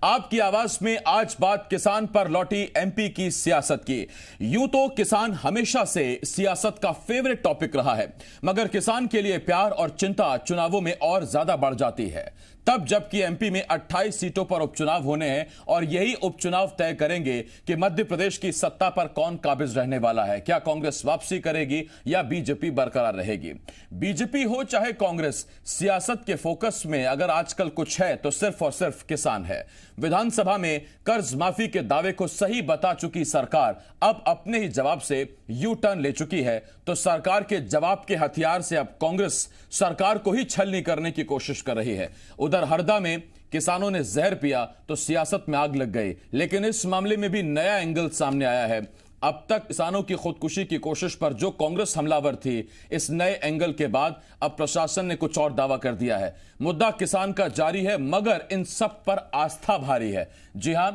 आपकी आवाज में आज बात किसान पर लौटी एमपी की सियासत की। यूं तो किसान हमेशा से सियासत का फेवरेट टॉपिक रहा है, मगर किसान के लिए प्यार और चिंता चुनावों में और ज्यादा बढ़ जाती है तब जबकि एमपी में 28 सीटों पर उपचुनाव होने हैं और यही उपचुनाव तय करेंगे कि मध्य प्रदेश की सत्ता पर कौन काबिज रहने वाला है। क्या कांग्रेस वापसी करेगी या बीजेपी बरकरार रहेगी? बीजेपी हो चाहे कांग्रेस, सियासत के फोकस में अगर आजकल कुछ है तो सिर्फ और सिर्फ किसान है। विधानसभा में कर्ज माफी के दावे को सही बता चुकी सरकार अब अपने ही जवाब से यू टर्न ले चुकी है, तो सरकार के जवाब के हथियार से अब कांग्रेस सरकार को ही छलनी करने की कोशिश कर रही है। उधर हरदा में किसानों ने जहर पिया तो सियासत में आग लग गई, लेकिन इस मामले में भी नया एंगल सामने आया है। अब तक किसानों की खुदकुशी की कोशिश पर जो कांग्रेस हमलावर थी, इस नए एंगल के बाद अब प्रशासन ने कुछ और दावा कर दिया है। मुद्दा किसान का जारी है, मगर इन सब पर आस्था भारी है। जी हां,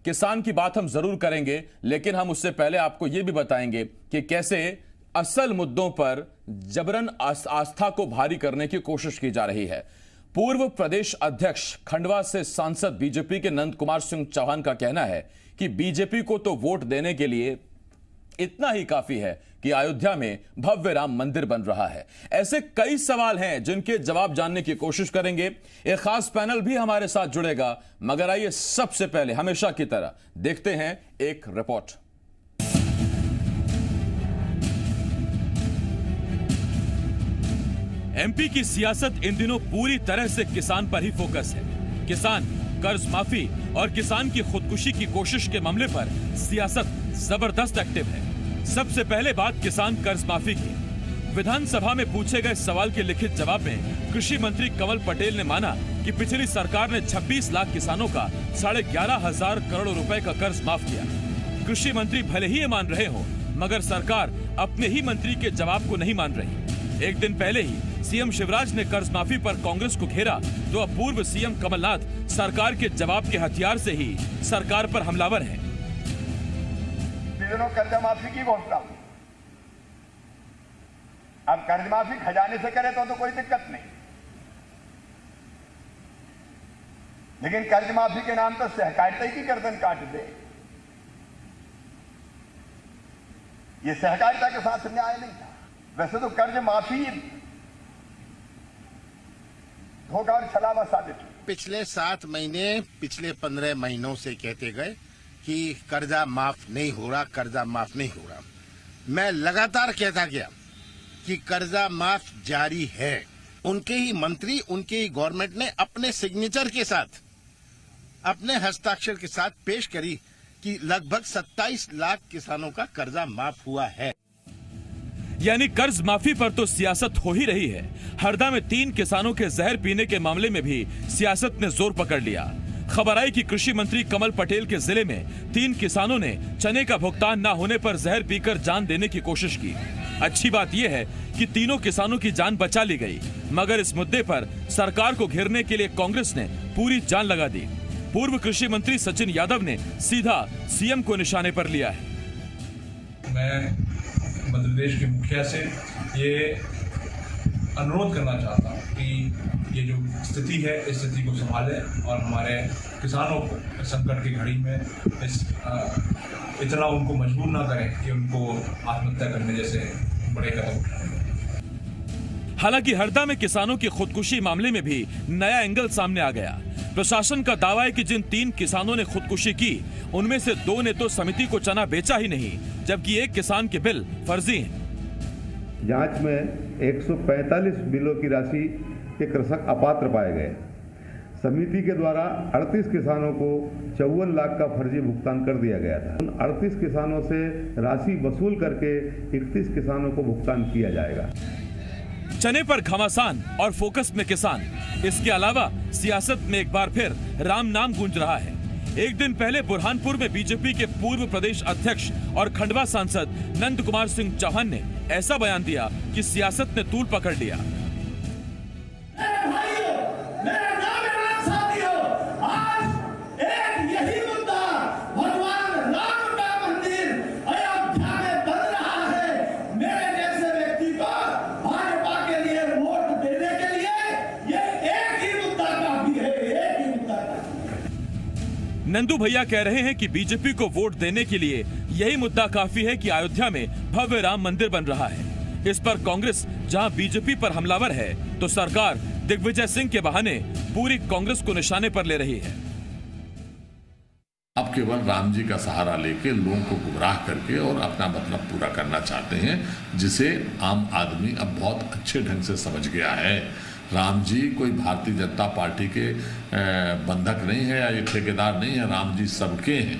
किसान की बात हम जरूर करेंगे, लेकिन हम उससे पहले आपको यह भी बताएंगे कि कैसे असल मुद्दों पर जबरन आस्था को भारी करने की कोशिश की जा रही है। पूर्व प्रदेश अध्यक्ष खंडवा से सांसद बीजेपी के नंद कुमार सिंह चौहान का कहना है कि बीजेपी को तो वोट देने के लिए इतना ही काफी है कि अयोध्या में भव्य राम मंदिर बन रहा है। ऐसे कई सवाल हैं जिनके जवाब जानने की कोशिश करेंगे। एक खास पैनल भी हमारे साथ जुड़ेगा, मगर आइए सबसे पहले हमेशा की तरह देखते हैं एक रिपोर्ट। एमपी की सियासत इन दिनों पूरी तरह से किसान पर ही फोकस है। किसान, कर्ज माफी और किसान की खुदकुशी की कोशिश के मामले पर सियासत जबरदस्त एक्टिव है। सबसे पहले बात किसान कर्ज माफी की। विधानसभा में पूछे गए सवाल के लिखित जवाब में कृषि मंत्री कमल पटेल ने माना कि पिछली सरकार ने 26 लाख किसानों का 11,500 करोड़ रुपए का कर्ज माफ किया। कृषि मंत्री भले ही ये मान रहे हो, मगर सरकार अपने ही मंत्री के जवाब को नहीं मान रही। एक दिन पहले ही सीएम शिवराज ने कर्ज माफी पर कांग्रेस को घेरा, तो अब पूर्व सीएम कमलनाथ सरकार के जवाब के हथियार से ही सरकार पर हमलावर हैं। कर्ज माफी की घोषणा, अब कर्ज माफी खजाने से करे तो कोई दिक्कत नहीं, लेकिन कर्ज माफी के नाम पर सहकारिता की गर्दन काट दे, ये सहकारिता के साथ न्याय नहीं था। वैसे तो कर्ज माफी धोखा और छलावा साबित हुई। पिछले 7 महीने, पिछले 15 महीनों से कहते गए कि कर्जा माफ नहीं हो रहा, कर्जा माफ नहीं हो रहा। मैं लगातार कहता गया कि कर्जा माफ जारी है। उनके ही मंत्री, उनके ही गवर्नमेंट ने अपने सिग्नेचर के साथ, अपने हस्ताक्षर के साथ पेश करी कि लगभग 27 लाख किसानों का कर्जा माफ हुआ है। यानी कर्ज माफी पर तो सियासत हो ही रही है। हरदा में 3 किसानों के जहर पीने के मामले में भी सियासत ने जोर पकड़ लिया। खबर आई कि कृषि मंत्री कमल पटेल के जिले में 3 किसानों ने चने का भुगतान न होने पर जहर पीकर जान देने की कोशिश की। अच्छी बात यह है कि तीनों किसानों की जान बचा ली गई, मगर इस मुद्दे पर सरकार को घेरने के लिए कांग्रेस ने पूरी जान लगा दी। पूर्व कृषि मंत्री सचिन यादव ने सीधा सीएम को निशाने पर लिया है। मैं मध्य प्रदेश के मुखिया से ये अनुरोध करना चाहता हूँ कि ये जो स्थिति है, इस स्थिति को संभालें और हमारे किसानों को संकट की घड़ी में इतना उनको मजबूर ना करें कि उनको आत्महत्या करने जैसे बड़े कदम उठाएं। हालांकि हरदा में किसानों की खुदकुशी मामले में भी नया एंगल सामने आ गया। प्रशासन का दावा है कि जिन 3 किसानों ने खुदकुशी की, उनमें से 2 ने तो समिति को चना बेचा ही नहीं, जबकि 1 किसान के बिल फर्जी हैं। जांच में 145 बिलों की राशि के कृषक अपात्र पाए गए। समिति के द्वारा 38 किसानों को 54 लाख का फर्जी भुगतान कर दिया गया था। उन 38 किसानों से राशि वसूल करके 31 किसानों को भुगतान किया जाएगा। चने पर घमासान और फोकस में किसान। इसके अलावा सियासत में एक बार फिर राम नाम गूंज रहा है। एक दिन पहले बुरहानपुर में बीजेपी के पूर्व प्रदेश अध्यक्ष और खंडवा सांसद नंद कुमार सिंह चौहान ने ऐसा बयान दिया कि सियासत ने तूल पकड़ लिया। नंदू भैया कह रहे हैं कि बीजेपी को वोट देने के लिए यही मुद्दा काफी है कि अयोध्या में भव्य राम मंदिर बन रहा है। इस पर कांग्रेस जहां बीजेपी पर हमलावर है, तो सरकार दिग्विजय सिंह के बहाने पूरी कांग्रेस को निशाने पर ले रही है। अब केवल राम जी का सहारा लेके लोगों को गुमराह करके और अपना मतलब पूरा करना चाहते हैं, जिसे आम आदमी अब बहुत अच्छे ढंग से समझ गया है। राम जी कोई भारतीय जनता पार्टी के बंधक नहीं है या ये ठेकेदार नहीं है, राम जी सबके हैं।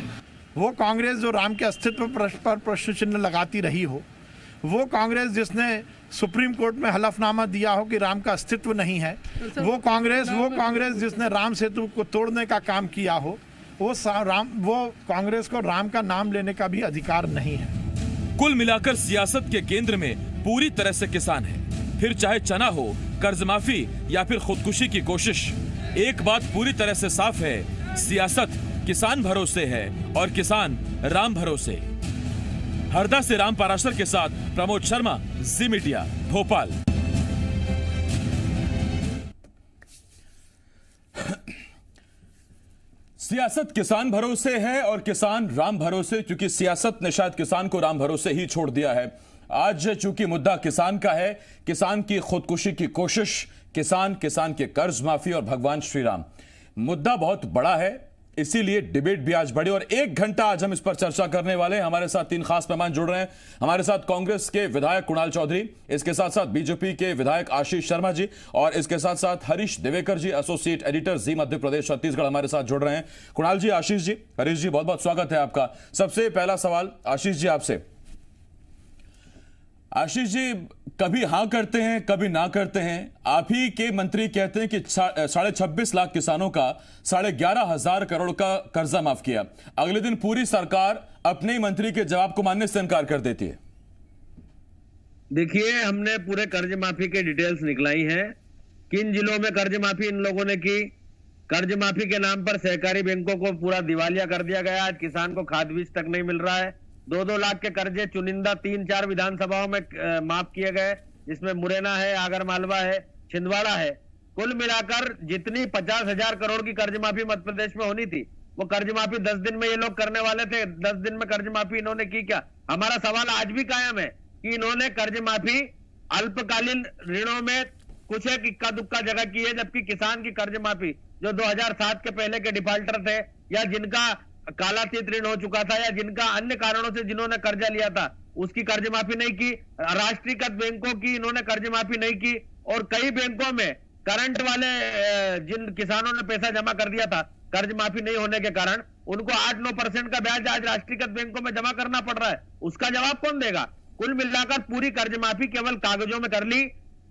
वो कांग्रेस जो राम के अस्तित्व पर प्रश्न चिन्ह लगाती रही हो, वो कांग्रेस जिसने सुप्रीम कोर्ट में हलफनामा दिया हो कि राम का अस्तित्व नहीं है, वो कांग्रेस जिसने राम सेतु को तोड़ने का काम किया हो, वो कांग्रेस को राम का नाम लेने का भी अधिकार नहीं है। कुल मिलाकर सियासत के केंद्र में पूरी तरह से किसान है, फिर चाहे चना हो, कर्ज माफी या फिर खुदकुशी की कोशिश। एक बात पूरी तरह से साफ है, सियासत किसान भरोसे है और किसान राम भरोसे। हरदा से राम पाराशर के साथ प्रमोद शर्मा, जी मीडिया, भोपाल। सियासत किसान भरोसे है और किसान राम भरोसे, क्योंकि सियासत ने शायद किसान को राम भरोसे ही छोड़ दिया है। आज चूंकि मुद्दा किसान का है, किसान की खुदकुशी की कोशिश, किसान के कर्ज माफी और भगवान श्री राम, मुद्दा बहुत बड़ा है, इसीलिए डिबेट भी आज बढ़ी और 1 घंटा आज हम इस पर चर्चा करने वाले हैं। हमारे साथ 3 खास मेहमान जुड़ रहे हैं। हमारे साथ कांग्रेस के विधायक कुणाल चौधरी, इसके साथ साथ बीजेपी के विधायक आशीष शर्मा जी और इसके साथ साथ हरीश दिवेकर जी, एसोसिएट एडिटर, जी मध्य प्रदेश छत्तीसगढ़, हमारे साथ जुड़ रहे हैं। कुणाल जी, आशीष जी, हरीश जी, बहुत बहुत स्वागत है आपका। सबसे पहला सवाल आशीष जी आपसे। आशीष जी, कभी हां करते हैं कभी ना करते हैं। आप ही के मंत्री कहते हैं कि 26.5 लाख किसानों का 11,500 करोड़ का कर्जा माफ किया। अगले दिन पूरी सरकार अपने ही मंत्री के जवाब को मानने से इनकार कर देती है। देखिए, हमने पूरे कर्ज माफी के डिटेल्स निकलाई हैं। किन जिलों में कर्ज माफी इन लोगों ने की। कर्ज माफी के नाम पर सहकारी बैंकों को पूरा दिवालिया कर दिया गया। आज किसान को खाद बीज तक नहीं मिल रहा है। 2-2 लाख के कर्जे चुनिंदा 3-4 विधानसभाओं में माफ किए गए, जिसमें मुरैना है, आगर मालवा है, छिंदवाड़ा है। कुल मिलाकर जितनी 50,000 करोड़ की कर्ज माफी मध्य प्रदेश में होनी थी, वो कर्ज माफी 10 दिन में ये लोग करने वाले थे। 10 दिन में कर्ज माफी इन्होंने की क्या? हमारा सवाल आज भी कायम है कि इन्होंने कर्ज माफी अल्पकालीन ऋणों में कुछ एक इक्का दुक्का जगह की है, जबकि किसान की कर्ज माफी जो 2007 के पहले के डिफाल्टर थे या जिनका कालातीत ऋण हो चुका था या जिनका अन्य कारणों से जिन्होंने कर्जा लिया था, उसकी कर्ज माफी नहीं की। राष्ट्रीयकृत बैंकों की इन्होंने कर्ज माफी नहीं की और कई बैंकों में करंट वाले जिन किसानों ने पैसा जमा कर दिया था, कर्ज माफी नहीं होने के कारण उनको 8-9% का ब्याज आज राष्ट्रीयकृत बैंकों में जमा करना पड़ रहा है। उसका जवाब कौन देगा? कुल मिलाकर पूरी कर्ज माफी केवल कागजों में कर ली,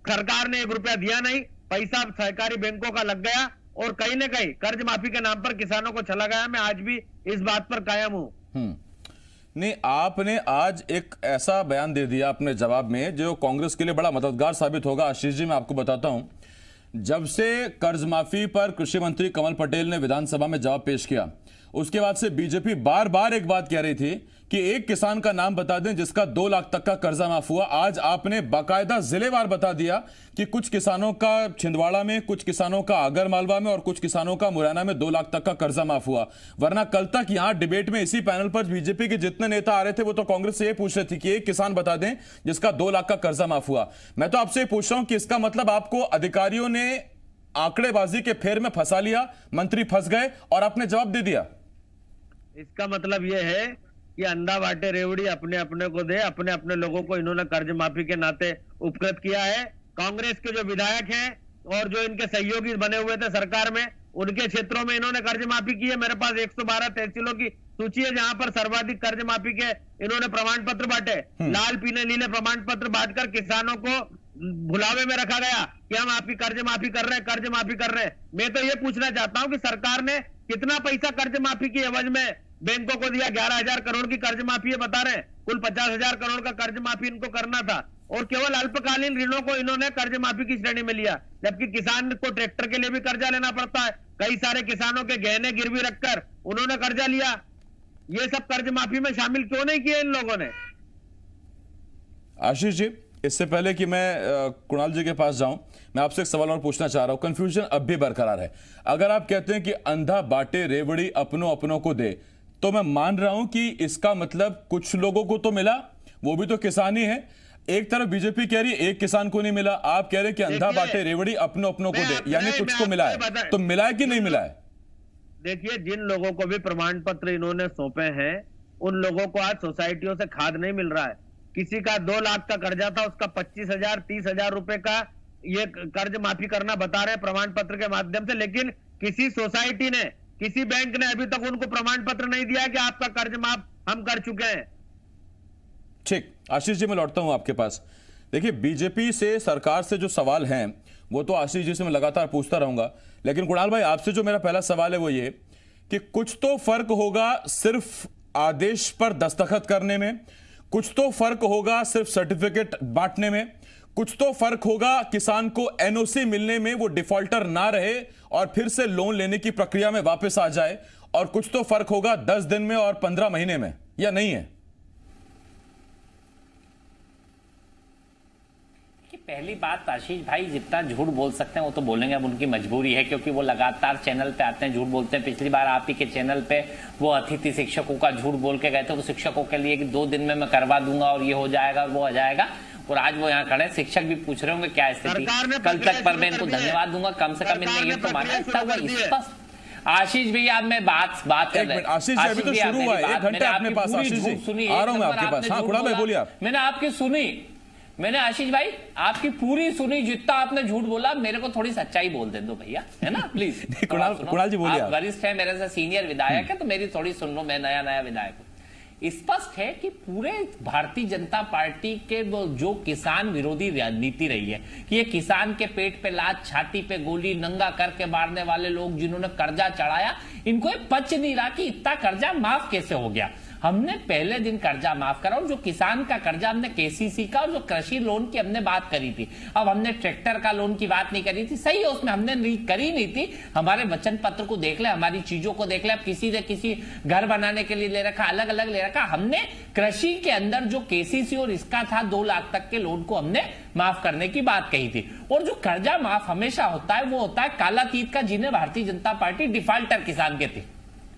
सरकार ने 1 रुपया दिया नहीं, पैसा सहकारी बैंकों का लग गया और कहीं न कहीं कर्ज माफी के नाम पर किसानों को चला गया। मैं आज भी इस बात पर कायम हूं। नहीं, आपने आज एक ऐसा बयान दे दिया अपने जवाब में जो कांग्रेस के लिए बड़ा मददगार साबित होगा। आशीष जी, मैं आपको बताता हूं, जब से कर्ज माफी पर कृषि मंत्री कमल पटेल ने विधानसभा में जवाब पेश किया, उसके बाद से बीजेपी बार बार एक बात कह रही थी कि एक किसान का नाम बता दें जिसका 2 लाख तक का कर्जा माफ हुआ। आज आपने बाकायदा जिलेवार बता दिया कि कुछ किसानों का छिंदवाड़ा में, कुछ किसानों का आगर मालवा में और कुछ किसानों का मुरैना में 2 लाख तक का कर्जा माफ हुआ। वरना कल तक यहां डिबेट में इसी पैनल पर बीजेपी के जितने नेता आ रहे थे वो तो कांग्रेस से ये पूछ रहे थे कि एक किसान बता दें जिसका 2 लाख का कर्जा माफ हुआ। मैं तो आपसे पूछ रहा हूं कि इसका मतलब आपको अधिकारियों ने आंकड़ेबाजी के फेर में फंसा लिया, मंत्री फंस गए और आपने जवाब दे दिया। इसका मतलब यह है कि अंधा बाटे रेवड़ी अपने अपने को दे। अपने अपने लोगों को इन्होंने कर्ज माफी के नाते उपकृत किया है। कांग्रेस के जो विधायक हैं और जो इनके सहयोगी बने हुए थे सरकार में, उनके क्षेत्रों में इन्होंने कर्ज माफी की है। मेरे पास 112 तहसीलों की सूची है जहां पर सर्वाधिक कर्ज माफी के इन्होंने प्रमाण पत्र बांटे। लाल पीले नीले प्रमाण पत्र बांटकर किसानों को भुलावे में रखा गया कि हम आपकी कर्ज माफी कर रहे हैं, कर्ज माफी कर रहे हैं। मैं तो ये पूछना चाहता हूं कि सरकार ने कितना पैसा कर्ज माफी की एवज में बैंकों को दिया? 11,000 करोड़ की कर्ज माफी है बता रहे हैं। कुल 50,000 करोड़ का कर्ज माफी इनको करना था और केवल अल्पकालीन ऋणों को इन्होंने कर्ज माफी की श्रेणी में लिया, जबकि किसान को ट्रैक्टर के लिए भी कर्जा लेना पड़ता है। कई सारे किसानों के गहने गिरवी रखकर उन्होंने कर्जा लिया। ये सब कर्ज माफी में शामिल क्यों नहीं किए इन लोगों ने? आशीष जी, इससे पहले कि मैं कुणाल जी के पास जाऊं, मैं आपसे एक सवाल और पूछना चाह रहा हूं। कंफ्यूजन अब भी बरकरार है। अगर आप कहते हैं कि अंधा बांटे रेवड़ी अपनों अपनों को दे, तो मैं मान रहा हूं कि इसका मतलब कुछ लोगों को तो मिला, वो भी तो किसान ही है। एक तरफ बीजेपी कह रही है एक किसान को नहीं मिला, आप कह रहे हैं कि अंधा बांटे रेवड़ी अपनों अपनों को दे, यानी कुछ को मिला है। तो मिला है कि नहीं मिला है? देखिए, जिन लोगों को भी प्रमाण पत्र इन्होंने सौंपे हैं, उन लोगों को आज सोसाइटियों से खाद नहीं मिल रहा है। किसी का 2 लाख का कर्जा था, उसका 25,000 30,000 रुपए का ये कर्ज माफी करना बता रहे प्रमाण पत्र के माध्यम से, लेकिन किसी सोसाइटी ने, किसी बैंक ने अभी तक उनको प्रमाण पत्र नहीं दिया कि आपका कर्ज माफ हम कर चुके हैं। ठीक, आशीष जी मैं लौटता हूं आपके पास। देखिए, बीजेपी से, सरकार से जो सवाल हैं वो तो आशीष जी से मैं लगातार पूछता रहूंगा, लेकिन कुणाल भाई आपसे जो मेरा पहला सवाल है वो ये कि कुछ तो फर्क होगा सिर्फ आदेश पर दस्तखत करने में, कुछ तो फर्क होगा सिर्फ सर्टिफिकेट बांटने में, कुछ तो फर्क होगा किसान को एनओसी मिलने में, वो डिफॉल्टर ना रहे और फिर से लोन लेने की प्रक्रिया में वापस आ जाए, और कुछ तो फर्क होगा 10 दिन में और 15 महीने में, या नहीं है? पहली बात, आशीष भाई जितना झूठ बोल सकते हैं वो तो बोलेंगे, अब उनकी मजबूरी है, क्योंकि वो लगातार चैनल पे आते हैं, झूठ बोलते हैं। पिछली बार आप ही के चैनल पे वो अतिथि शिक्षकों का झूठ बोल के गए थे, वो शिक्षकों के लिए कि 2 दिन में मैं करवा दूंगा और ये हो जाएगा और वो आ जाएगा, और आज वो यहाँ खड़े, शिक्षक भी पूछ रहे होंगे क्या स्थिति, कल तक पर मैं इनको धन्यवाद दूंगा, कम से कम इनने ये तो माना स्पष्ट। आशीष भैया, अब मैं बात कर रहे हैं। आशीष जी अभी तो शुरू हुआ है, 1 घंटे अपने पास। आशीष जी सुनिए, आ रहा हूं मैं आपके पास। हाँ कुणाल भाई बोलिए आप। मैंने आपकी सुनी, मैंने आशीष भाई आपकी पूरी सुनी, जितना आपने झूठ बोला मेरे को थोड़ी सच्चाई बोल दे दो भैया, है ना प्लीज। कुणाल जी बोलिए। आप वरिष्ठ है, मेरे से सीनियर विधायक है, तो मेरी थोड़ी सुन लो, मैं नया विधायक हूं। स्पष्ट है कि पूरे भारतीय जनता पार्टी के जो किसान विरोधी नीति रही है कि ये किसान के पेट पे लात, छाती पे गोली, नंगा करके मारने वाले लोग जिन्होंने कर्जा चढ़ाया, इनको ये पच नहीं रहा कि इतना कर्जा माफ कैसे हो गया। हमने पहले दिन कर्जा माफ करा, और जो किसान का कर्जा हमने केसीसी का और जो कृषि लोन की हमने बात करी थी, अब हमने ट्रैक्टर का लोन की बात नहीं करी थी, सही है, उसमें हमने करी नहीं थी। हमारे वचन पत्र को देख ले, हमारी चीजों को देख ले, अब किसी ने किसी घर बनाने के लिए ले रखा, अलग अलग ले रखा। हमने कृषि के अंदर जो केसीसी और इसका था 2 लाख तक के लोन को हमने माफ करने की बात कही थी। और जो कर्जा माफ हमेशा होता है वो होता है कालातीत का, जिन्हें भारतीय जनता पार्टी डिफॉल्टर किसान कहती है,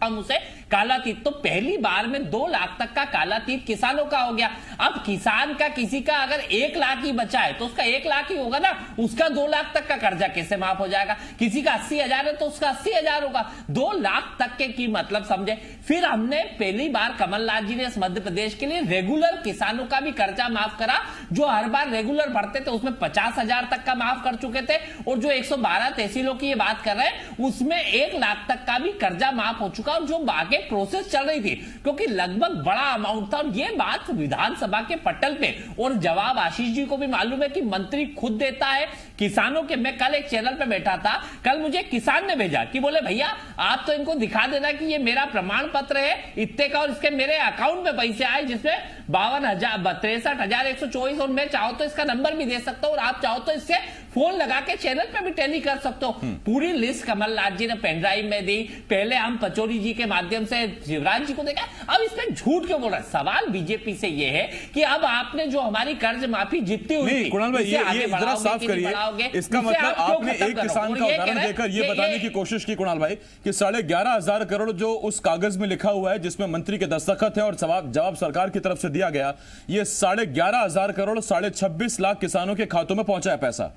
हम उसे कालातीत। तो पहली बार में 2 लाख तक का कालातीत किसानों का हो गया। अब किसान का किसी का अगर 1 लाख ही बचा है तो उसका 1 लाख ही होगा ना, उसका 2 लाख तक का कर्जा कैसे माफ हो जाएगा? किसी का 80,000 है तो उसका 80,000 होगा, 2 लाख तक के की मतलब समझे। फिर हमने पहली बार कमलनाथ जी ने इस मध्य प्रदेश के लिए रेगुलर किसानों का भी कर्जा माफ करा, जो हर बार रेगुलर भरते थे उसमें 50,000 तक का माफ कर चुके थे, और जो 112 तहसीलों की ये बात कर रहे हैं उसमें 1 लाख तक का भी कर्जा माफ हो चुका, और जो आगे प्रोसेस चल रही थी, क्योंकि लगभग बड़ा अमाउंट था। और ये बात विधानसभा के पटल पे, और जवाब आशीष जी को भी मालूम है कि मंत्री खुद देता है किसानों के। मैं कल एक चैनल पे बैठा था, कल मुझे किसान ने भेजा कि बोले भैया आप तो इनको दिखा देना कि ये मेरा प्रमाण पत्र है इतने का, और इसके मेरे अकाउंट में पैसे आए जिसमें 63,124, और मैं चाहो तो इसका नंबर भी दे सकता हूं, और आप चाहो तो इससे फोन लगा के चैनल पे भी टेली कर सकते हो। पूरी लिस्ट कमलनाथ जी ने पेनड्राइव में दी, पहले हम पचौरी जी के माध्यम से शिवराज जी को देखा। अब इसमें झूठ क्यों बोल रहा है? सवाल बीजेपी से ये है कि अब आपने जो हमारी कर्ज माफी जितनी हुई, कुणाल भाई ये जरा साफ करिए, इसका मतलब आपने एक किसान का उदाहरण देकर ये बताने की कोशिश की कुणाल भाई कि 11,500 करोड़ जो उस कागज में लिखा हुआ है जिसमें मंत्री के दस्तखत है और जवाब सरकार की तरफ से दिया गया, ये 11,500 करोड़ 26.5 लाख किसानों के खातों में पहुंचा है पैसा।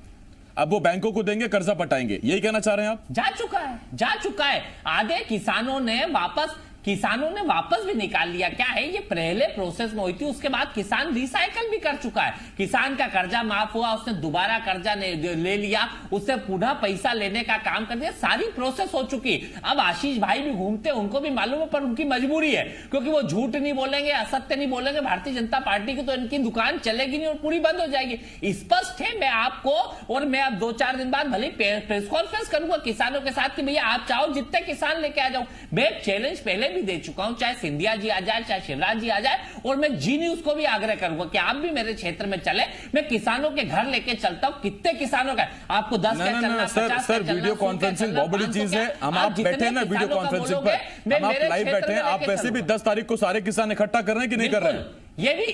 अब वो बैंकों को देंगे, कर्जा पटाएंगे, यही कहना चाह रहे हैं आप? जा चुका है। आधे किसानों ने वापस भी निकाल लिया। क्या है, ये पहले प्रोसेस में हुई थी, उसके बाद किसान रिसाइकल भी कर चुका है। किसान का कर्जा माफ हुआ, उसने दोबारा कर्जा ले लिया, उससे पुनः पैसा लेने का काम कर दिया, सारी प्रोसेस हो चुकी। अब आशीष भाई भी घूमते, उनको भी मालूम है, पर उनकी मजबूरी है, क्योंकि वो झूठ नहीं बोलेंगे, असत्य नहीं बोलेंगे, भारतीय जनता पार्टी की तो इनकी दुकान चलेगी नहीं और पूरी बंद हो जाएगी। स्पष्ट है। मैं आपको, और मैं अब 2-4 दिन बाद भले प्रेस कॉन्फ्रेंस करूंगा किसानों के साथ कि भैया आप चाहो जितने किसान लेके आ जाओ। मैं चैलेंज पहले भी दे चुका हूं, चाहे सिंधिया जी आ जाए, चाहे शिवराज जी आ जाए, और मैं जी न्यूज को भी आग्रह करूंगा कि आप भी मेरे क्षेत्र में चले, मैं किसानों के घर लेके चलता हूं। कितने किसानों का आपको 10 का चलना, 50 सर वीडियो कॉन्फ्रेंसिंग बहुत बड़ी चीज है। हम आप बैठे हैं ना वीडियो कॉन्फ्रेंसिंग पर, हम आप लाइव बैठे हैं, आप वैसे भी 10 तारीख को सारे किसान इकट्ठा कर रहे हैं कि नहीं कर रहे हैं? ये भी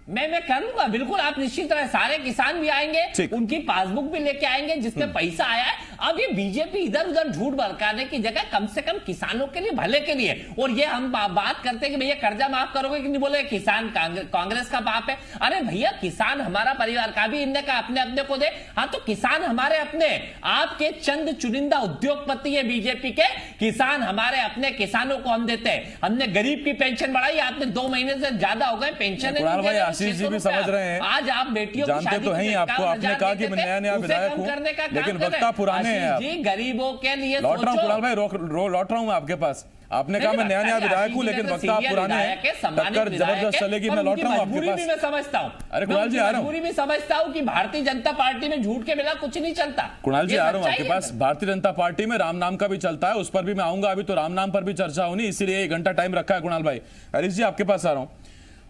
मैं करूंगा बिल्कुल, आप निश्चित रहे, सारे किसान भी आएंगे, उनकी पासबुक भी लेके आएंगे जिसमें पैसा आया है। अब ये बीजेपी इधर उधर झूठ बरकाने की जगह कम से कम किसानों के लिए, भले के लिए, और ये हम बात करते हैं कि भैया कर्जा माफ करोगे कि नहीं, बोले किसान कांग्रेस का बाप है। अरे भैया किसान हमारा परिवार का भी, इनने का अपने अपने को दे। हाँ तो किसान हमारे अपने, आपके चंद चुनिंदा उद्योगपति है बीजेपी के, किसान हमारे अपने, किसानों को हम देते हैं। हमने गरीब की पेंशन बढ़ाई, आपने 2 महीने से ज्यादा हो गए पेंशन। आशीष जी भी समझ रहे हैं, आज आप बेटियों जानते तो हैं आपको, आपने कहा कि मैं नया नया विधायक हूं, लेकिन वक्ता पुराने हैं जी, गरीबों के लिए लौट रहा हूं। कुणाल भाई लौट रहा हूं मैं आपके पास। आपने कहा मैं नया नया विधायक हूं, लेकिन वक्ता पुराने हैं, टक्कर जबरदस्त चलेगी। मैं लौट रहा हूं आपके पास। मैं समझता हूं, अरे कुणाल जी आ रहा हूं, भी समझता हूं कि भारतीय जनता पार्टी में झूठ के बिना कुछ नहीं चलता। कुणाल जी आ रहा हूं आपके पास। भारतीय जनता पार्टी में राम नाम का भी चलता है, उस पर भी मैं आऊंगा। अभी तो राम नाम पर भी चर्चा होनी, इसीलिए 1 घंटा टाइम रखा है कुणाल भाई। हरीश जी आपके पास आ रहा हूं।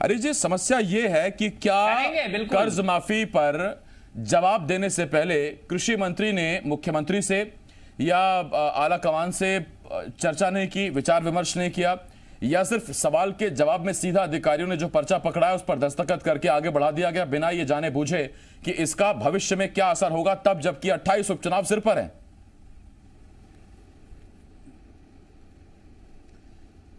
हरीश जी, समस्या ये है कि क्या कर्ज माफी पर जवाब देने से पहले कृषि मंत्री ने मुख्यमंत्री से या आला कमान से चर्चा नहीं की, विचार विमर्श नहीं किया, या सिर्फ सवाल के जवाब में सीधा अधिकारियों ने जो पर्चा पकड़ा है उस पर दस्तखत करके आगे बढ़ा दिया गया, बिना ये जाने बूझे कि इसका भविष्य में क्या असर होगा, तब जबकि 28 उपचुनाव सिर पर हैं?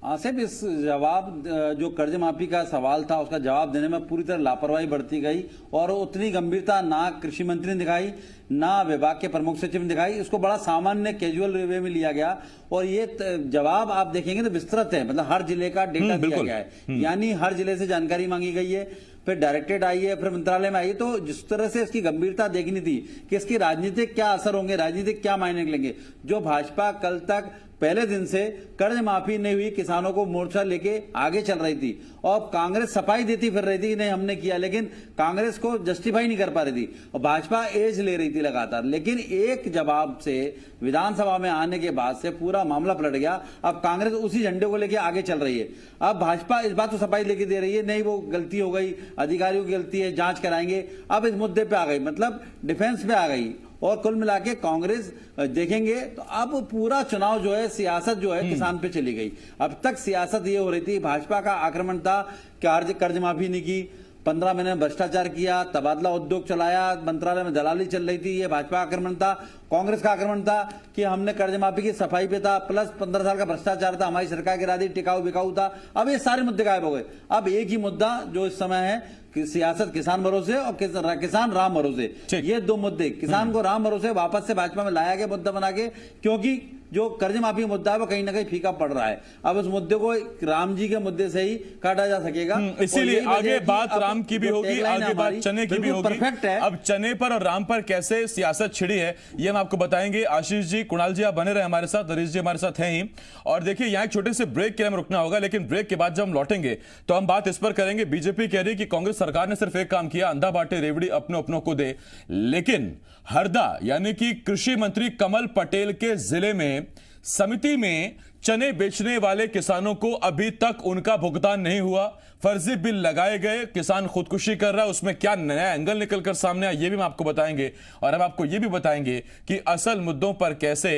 आसिफ, इस जवाब जो कर्ज माफी का सवाल था उसका जवाब देने में पूरी तरह लापरवाही बरती गई और उतनी गंभीरता ना कृषि मंत्री ने दिखाई, ना विभाग के प्रमुख सचिव ने दिखाई। इसको बड़ा सामान्य कैजुअल वे में लिया गया और ये जवाब आप देखेंगे तो विस्तृत है, मतलब हर जिले का डेटा दिया गया है, यानी हर जिले से जानकारी मांगी गई है, फिर डायरेक्टेड आई है, फिर मंत्रालय में आई है। तो जिस तरह से इसकी गंभीरता देखनी थी कि इसकी राजनीतिक क्या असर होंगे, राजनीतिक क्या मायने निकलेंगे। जो भाजपा कल तक पहले दिन से कर्ज माफी नहीं हुई, किसानों को मोर्चा लेके आगे चल रही थी और कांग्रेस सफाई देती फिर रही थी कि नहीं हमने किया, लेकिन कांग्रेस को जस्टिफाई नहीं कर पा रही थी और भाजपा एज ले रही थी लगातार। लेकिन एक जवाब से विधानसभा में आने के बाद से पूरा मामला पलट गया। अब कांग्रेस उसी झंडे को लेकर आगे चल रही है। अब भाजपा इस बात को सफाई लेके दे रही है, नहीं वो गलती हो गई, अधिकारियों की गलती है, जांच कराएंगे। अब इस मुद्दे पे आ गई, मतलब डिफेंस पे आ गई। और कुल मिला के कांग्रेस देखेंगे तो अब पूरा चुनाव जो है, सियासत जो है किसान पे चली गई। अब तक सियासत ये हो रही थी, भाजपा का आक्रमण था कि कर्ज माफी नहीं की, 15 महीने में भ्रष्टाचार किया, तबादला उद्योग चलाया, मंत्रालय में दलाली चल रही थी, ये भाजपा आक्रमण था। कांग्रेस का आक्रमण था कि हमने कर्ज माफी की सफाई पे था, प्लस 15 साल का भ्रष्टाचार था, हमारी सरकार गिरा दी, टिकाऊ बिकाऊ था। अब ये सारे मुद्दे गायब हो गए। अब एक ही मुद्दा जो इस समय है कि सियासत किसान भरोसे और किसान राम भरोसे, ये 2 मुद्दे, किसान को राम भरोसे वापस से भाजपा में लाया गया मुद्दा बना के, क्योंकि जो कर्ज माफी मुद्दा है वो कहीं ना कहीं फीका पड़ रहा है। अब उस मुद्दे को राम जी के मुद्दे से ही काटा जा सकेगा। इसीलिए आगे बात राम की भी होगी, आगे बात चने की भी होगी। परफेक्ट है। अब चने पर और राम पर कैसे सियासत छिड़ी है ये हम आपको बताएंगे। आशीष जी, कुणाल जी आप बने रहे हमारे साथ, हरीश जी हमारे साथ हैं ही। और देखिए यहाँ एक छोटे से ब्रेक के लिए हमें रुकना होगा, लेकिन ब्रेक के बाद जब हम लौटेंगे तो हम बात इस पर करेंगे। बीजेपी कह रही है कि कांग्रेस सरकार ने सिर्फ एक काम किया, अंधा बांटे रेवड़ी अपनों अपनों को दे। लेकिन हरदा यानी कि कृषि मंत्री कमल पटेल के जिले में समिति में चने बेचने वाले किसानों को अभी तक उनका भुगतान नहीं हुआ, फर्जी बिल लगाए गए, किसान खुदकुशी कर रहा है। उसमें क्या नया एंगल निकलकर सामने आया ये भी हम आपको बताएंगे। और हम आपको ये भी बताएंगे कि असल मुद्दों पर कैसे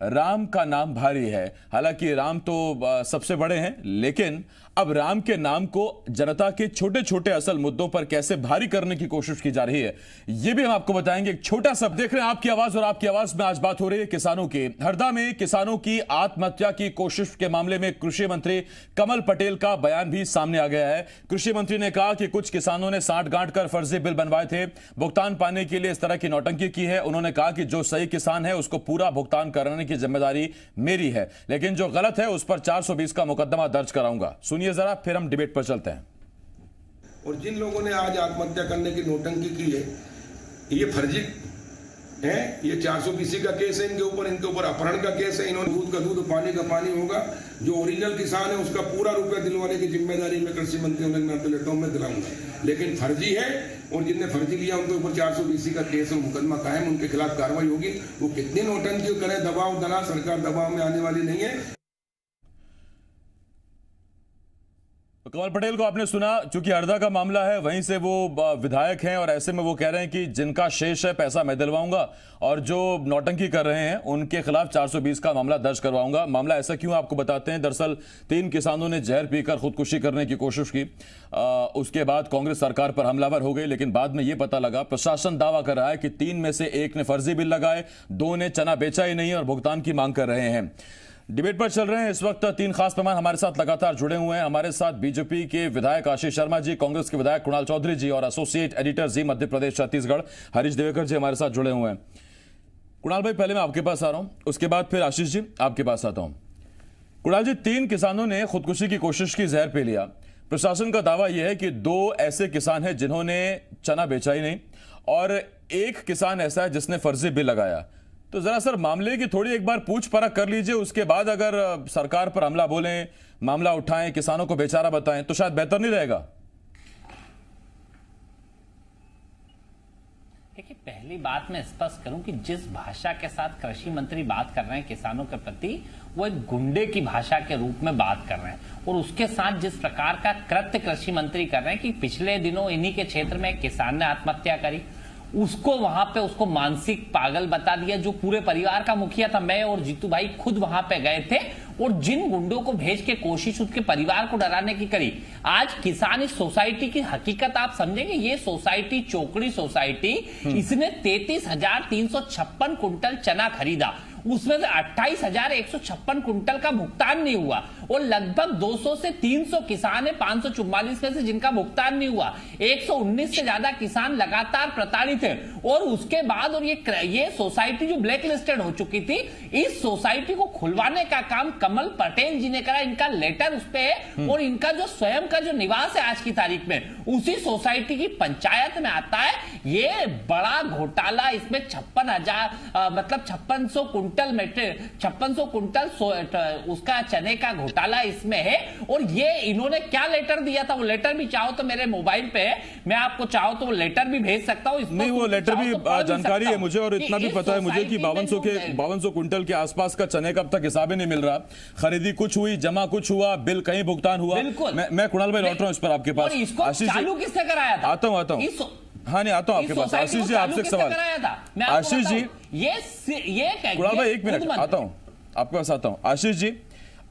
राम का नाम भारी है। हालांकि राम तो सबसे बड़े हैं, लेकिन अब राम के नाम को जनता के छोटे छोटे असल मुद्दों पर कैसे भारी करने की कोशिश की जा रही है यह भी हम आपको बताएंगे। एक छोटा सा देख रहे हैं आपकी आवाज, और आपकी आवाज में आज बात हो रही है किसानों की। हरदा में किसानों की आत्महत्या की कोशिश के मामले में कृषि मंत्री कमल पटेल का बयान भी सामने आ गया है। कृषि मंत्री ने कहा कि कुछ किसानों ने साठ गांठ कर फर्जी बिल बनवाए थे, भुगतान पाने के लिए इस तरह की नौटंकी की है। उन्होंने कहा कि जो सही किसान है उसको पूरा भुगतान कराने की जिम्मेदारी मेरी है, लेकिन जो गलत है उस पर 420 का मुकदमा दर्ज कराऊंगा। सुनिए जरा, फिर हम डिबेट पर चलते हैं। और जिन लोगों ने आज आत्महत्या करने की नौटंकी की है, ये फर्जी है, ये 420 का केस है इनके ऊपर अपहरण का केस है। इन्होंने दूध का दूध पानी का पानी होगा। जो ओरिजिनल किसान है उसका पूरा रुपया दिलवाने की जिम्मेदारी मैं कृषि मंत्री होने के नाते लेता हूं, मैं दिलाऊंगा। लेकिन फर्जी है और जिनने फर्जी लिया उनके ऊपर 420 का केस और मुकदमा कायम, उनके खिलाफ कार्रवाई होगी। वो कितनी नौटंकी करे, दबाव डाला, सरकार दबाव में आने वाली नहीं है। तो कमल पटेल को आपने सुना, चूंकि हरदा का मामला है, वहीं से वो विधायक हैं और ऐसे में वो कह रहे हैं कि जिनका शेष है पैसा मैं दिलवाऊंगा और जो नौटंकी कर रहे हैं उनके खिलाफ 420 का मामला दर्ज करवाऊंगा। मामला ऐसा क्यों आपको बताते हैं। दरअसल 3 किसानों ने जहर पीकर खुदकुशी करने की कोशिश की, उसके बाद कांग्रेस सरकार पर हमलावर हो गई, लेकिन बाद में यह पता लगा, प्रशासन दावा कर रहा है कि 3 में से 1 ने फर्जी बिल लगाए, 2 ने चना बेचा ही नहीं और भुगतान की मांग कर रहे हैं। डिबेट पर चल रहे हैं इस वक्त 3 खास मेहमान हमारे साथ लगातार जुड़े हुए हैं। हमारे साथ बीजेपी के विधायक आशीष शर्मा जी, कांग्रेस के विधायक कुणाल चौधरी जी और एसोसिएट एडिटर जी मध्य प्रदेश छत्तीसगढ़ हरीश देवेकर जी हमारे साथ जुड़े हुए हैं। कुणाल भाई, पहले मैं आपके पास आ रहा हूं, उसके बाद फिर आशीष जी आपके पास आता हूं। कुणाल जी, 3 किसानों ने खुदकुशी की कोशिश की, जहर पी लिया। प्रशासन का दावा यह है कि 2 ऐसे किसान हैं जिन्होंने चना बेचा ही नहीं और 1 किसान ऐसा है जिसने फर्जी बिल लगाया। तो जरा सर मामले की थोड़ी एक बार पूछ परख कर लीजिए, उसके बाद अगर सरकार पर हमला बोलें, मामला उठाएं, किसानों को बेचारा बताएं तो शायद बेहतर नहीं रहेगा। देखिए, पहली बात मैं स्पष्ट करूं कि जिस भाषा के साथ कृषि मंत्री बात कर रहे हैं किसानों के प्रति, वो एक गुंडे की भाषा के रूप में बात कर रहे हैं। और उसके साथ जिस प्रकार का कृत्य कृषि मंत्री कर रहे हैं कि पिछले दिनों इन्हीं के क्षेत्र में एक किसान ने आत्महत्या करी, उसको वहां पे उसको मानसिक पागल बता दिया, जो पूरे परिवार का मुखिया था। मैं और जीतू भाई खुद वहां पे गए थे और जिन गुंडों को भेज के कोशिश उसके परिवार को डराने की करी। आज किसान इस सोसाइटी की हकीकत आप समझेंगे, ये सोसाइटी चौकड़ी सोसाइटी, इसने 33,356 कुंटल चना खरीदा, उसमें से 28,156 कुंटल का भुगतान नहीं हुआ और लगभग 200 से 300 किसान है 544 में से जिनका भुगतान नहीं हुआ। 119 से ज्यादा किसान लगातार प्रताड़ित है और उसके बाद और ये सोसाइटी जो ब्लैक लिस्टेड हो चुकी थी, इस सोसाइटी को खुलवाने का काम कमल पटेल जी ने करा। इनका लेटर उस पे है और इनका जो स्वयं का जो निवास है आज की तारीख में उसी सोसाइटी की पंचायत में आता है। ये बड़ा घोटाला, इसमें 56,000 मतलब 5600 कुंटल उसका चने का घोटाला इसमें है। और ये इन्होंने क्या लेटर दिया था, वो लेटर भी चाहो तो मेरे मोबाइल पे है, मैं आपको चाहो तो वो लेटर भी भेज सकता हूं। नहीं, वो लेटर भी जानकारी है मुझे और इतना भी पता है मुझे कि 5200 कुंटल के आसपास का चने का अब तक हिसाब ही नहीं मिल रहा। खरीदी कुछ हुई, जमा कुछ हुआ, बिल कहीं भुगतान हुआ। मैं कुणाल भाई लौट रहा हूं इस पर आपके पास। आशीष चालू किसने कराया था? आता हूं हाँ नहीं आता हूं आपके पास। आशीष जी आपसे एक सवाल। आशीष जी, ये कुणाल भाई 1 मिनट, आता हूं आपके पास आता हूं। आशीष जी,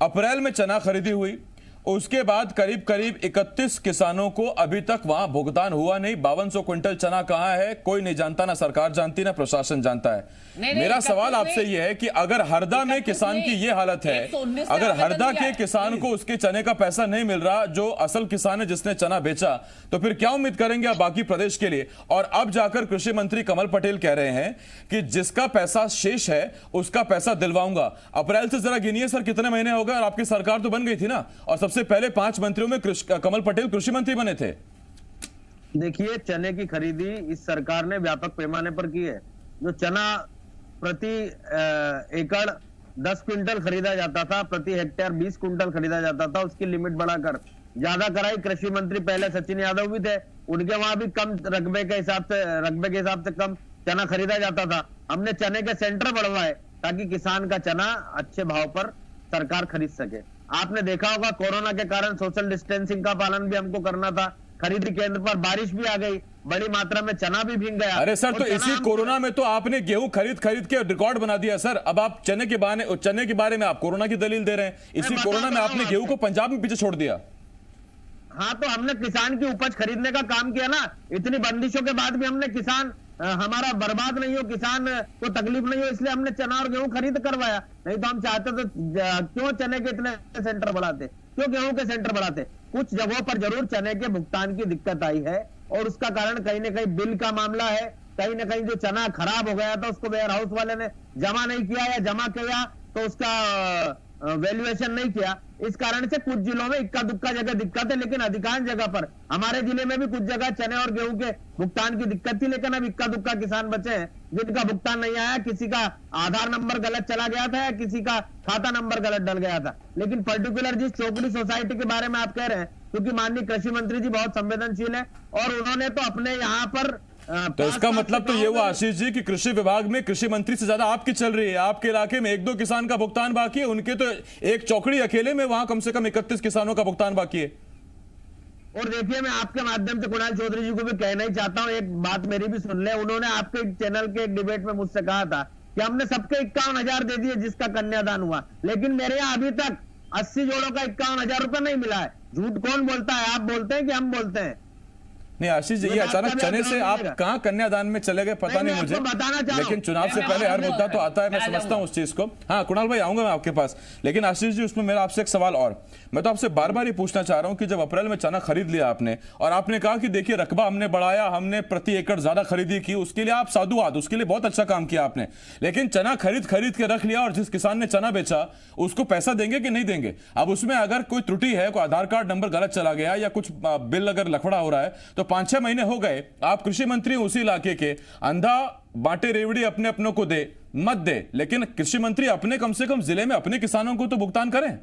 अप्रैल में चना खरीदी हुई, उसके बाद करीब 31 किसानों को अभी तक वहां भुगतान हुआ नहीं। 5200 क्विंटल चना कहां है कोई नहीं जानता, ना सरकार जानती ना प्रशासन जानता है। मेरा सवाल आपसे यह है कि अगर हरदा में किसान की यह हालत है, अगर हरदा के किसान को उसके चने का पैसा नहीं मिल रहा, जो असल किसान है जिसने चना बेचा, तो फिर क्या उम्मीद करेंगे आप बाकी प्रदेश के लिए। और अब जाकर कृषि मंत्री कमल पटेल कह रहे हैं कि जिसका पैसा शेष है उसका पैसा दिलवाऊंगा। अप्रैल से जरा गिनिए सर कितने महीने हो गए और आपकी सरकार तो बन गई थी ना, और सबसे पहले 5 मंत्रियों में कमल पटेल कृषि मंत्री बने थे। देखिए, चने की खरीदी इस सरकार ने व्यापक पैमाने पर की है। जो चना प्रति एकड़ 10 क्विंटल खरीदा जाता था, प्रति हेक्टेयर 20 क्विंटल खरीदा जाता था, उसकी लिमिट बढ़ाकर ज्यादा कराई। कृषि मंत्री पहले सचिन यादव भी थे, उनके वहां भी कम रकबे के हिसाब से कम चना खरीदा जाता था। हमने चने के सेंटर बढ़वाए ताकि किसान का चना अच्छे भाव पर सरकार खरीद सके। आपने देखा होगा कोरोना के कारण सोशल डिस्टेंसिंग का पालन भी हमको करना था। खरीदी केंद्र पर बारिश भी आ गई, बड़ी मात्रा में चना भी भीग गया। अरे सर, तो इसी कोरोना में तो आपने गेहूं खरीद के रिकॉर्ड बना दिया सर। अब आप चने के बारे में आप कोरोना की दलील दे रहे हैं। इसी कोरोना में आपने गेहूं को पंजाब में पीछे छोड़ दिया। हाँ, तो हमने किसान की उपज खरीदने का काम किया ना। इतनी बंदिशों के बाद भी हमने किसान हमारा बर्बाद नहीं हो, किसान को तकलीफ नहीं हो, इसलिए हमने चना और गेहूं खरीद करवाया। नहीं तो हम चाहते तो क्यों चने के इतने सेंटर बढ़ाते, क्यों गेहूं के सेंटर बढ़ाते। कुछ जगहों पर जरूर चने के भुगतान की दिक्कत आई है और उसका कारण कहीं ना कहीं बिल का मामला है। कहीं ना कहीं जो चना खराब हो गया था उसको वेयर हाउस वाले ने जमा नहीं किया या जमा किया तो उसका वैल्यूएशन नहीं किया। इस कारण से कुछ जिलों में इक्का दुक्का जगह दिक्कत है, लेकिन अधिकांश जगह पर हमारे जिले में भी कुछ जगह चने और गेहूं के भुगतान की दिक्कत थी, लेकिन अब इक्का दुक्का किसान बचे हैं जिनका भुगतान नहीं आया। किसी का आधार नंबर गलत चला गया था या किसी का खाता नंबर गलत डल गया था। लेकिन पर्टिकुलर जिस चौकड़ी सोसाइटी के बारे में आप कह रहे हैं, क्योंकि माननीय कृषि मंत्री जी बहुत संवेदनशील है और उन्होंने तो अपने यहाँ पर तो इसका मतलब तो ये हुआ आशीष जी कि कृषि विभाग में कृषि मंत्री से ज्यादा आपकी चल रही है। आपके इलाके में 1-2 किसान का भुगतान बाकी है, उनके तो एक चौकड़ी अकेले में वहां कम से कम 31 किसानों का भुगतान बाकी है। और देखिए, मैं आपके माध्यम से कुणाल चौधरी जी को भी कहना ही चाहता हूं, एक बात मेरी भी सुन ले। उन्होंने आपके चैनल के एक डिबेट में मुझसे कहा था कि हमने सबके 51,000 दे दिए जिसका कन्यादान हुआ, लेकिन मेरे यहाँ अभी तक 80 जोड़ों का 51,000 रुपए नहीं मिला है। झूठ कौन बोलता है? आप बोलते हैं कि हम बोलते हैं? नहीं आशीष जी, ये अचानक चने से आप कहां कन्यादान में चले गए पता नहीं मुझे, लेकिन चुनाव से पहले हर मुद्दा तो आता है, मैं समझता हूं उस चीज को। हाँ कुणाल भाई, आऊंगा मैं आपके पास, लेकिन आशीष जी उसमें मेरा आपसे एक सवाल और, मैं तो आपसे बार बार ये पूछना चाह रहा हूं कि जब अप्रैल में चना खरीद लिया आपने और आपने कहा कि देखिए रकबा हमने बढ़ाया, हमने प्रति एकड़ ज्यादा खरीदी की, उसके लिए आप साधुवाद, उसके लिए बहुत अच्छा काम किया आपने, लेकिन चना खरीद के रख लिया और जिस किसान ने चना बेचा उसको पैसा देंगे कि नहीं देंगे? अब उसमें अगर कोई त्रुटि है, कोई आधार कार्ड नंबर गलत चला गया या कुछ बिल अगर लफड़ा हो रहा है तो 5-6 महीने हो गए, आप कृषि मंत्री उसी इलाके के, अंधा बांटे रेवड़ी अपने अपनों को दे मत दे, लेकिन कृषि मंत्री अपने कम से कम जिले में अपने किसानों को तो भुगतान करें।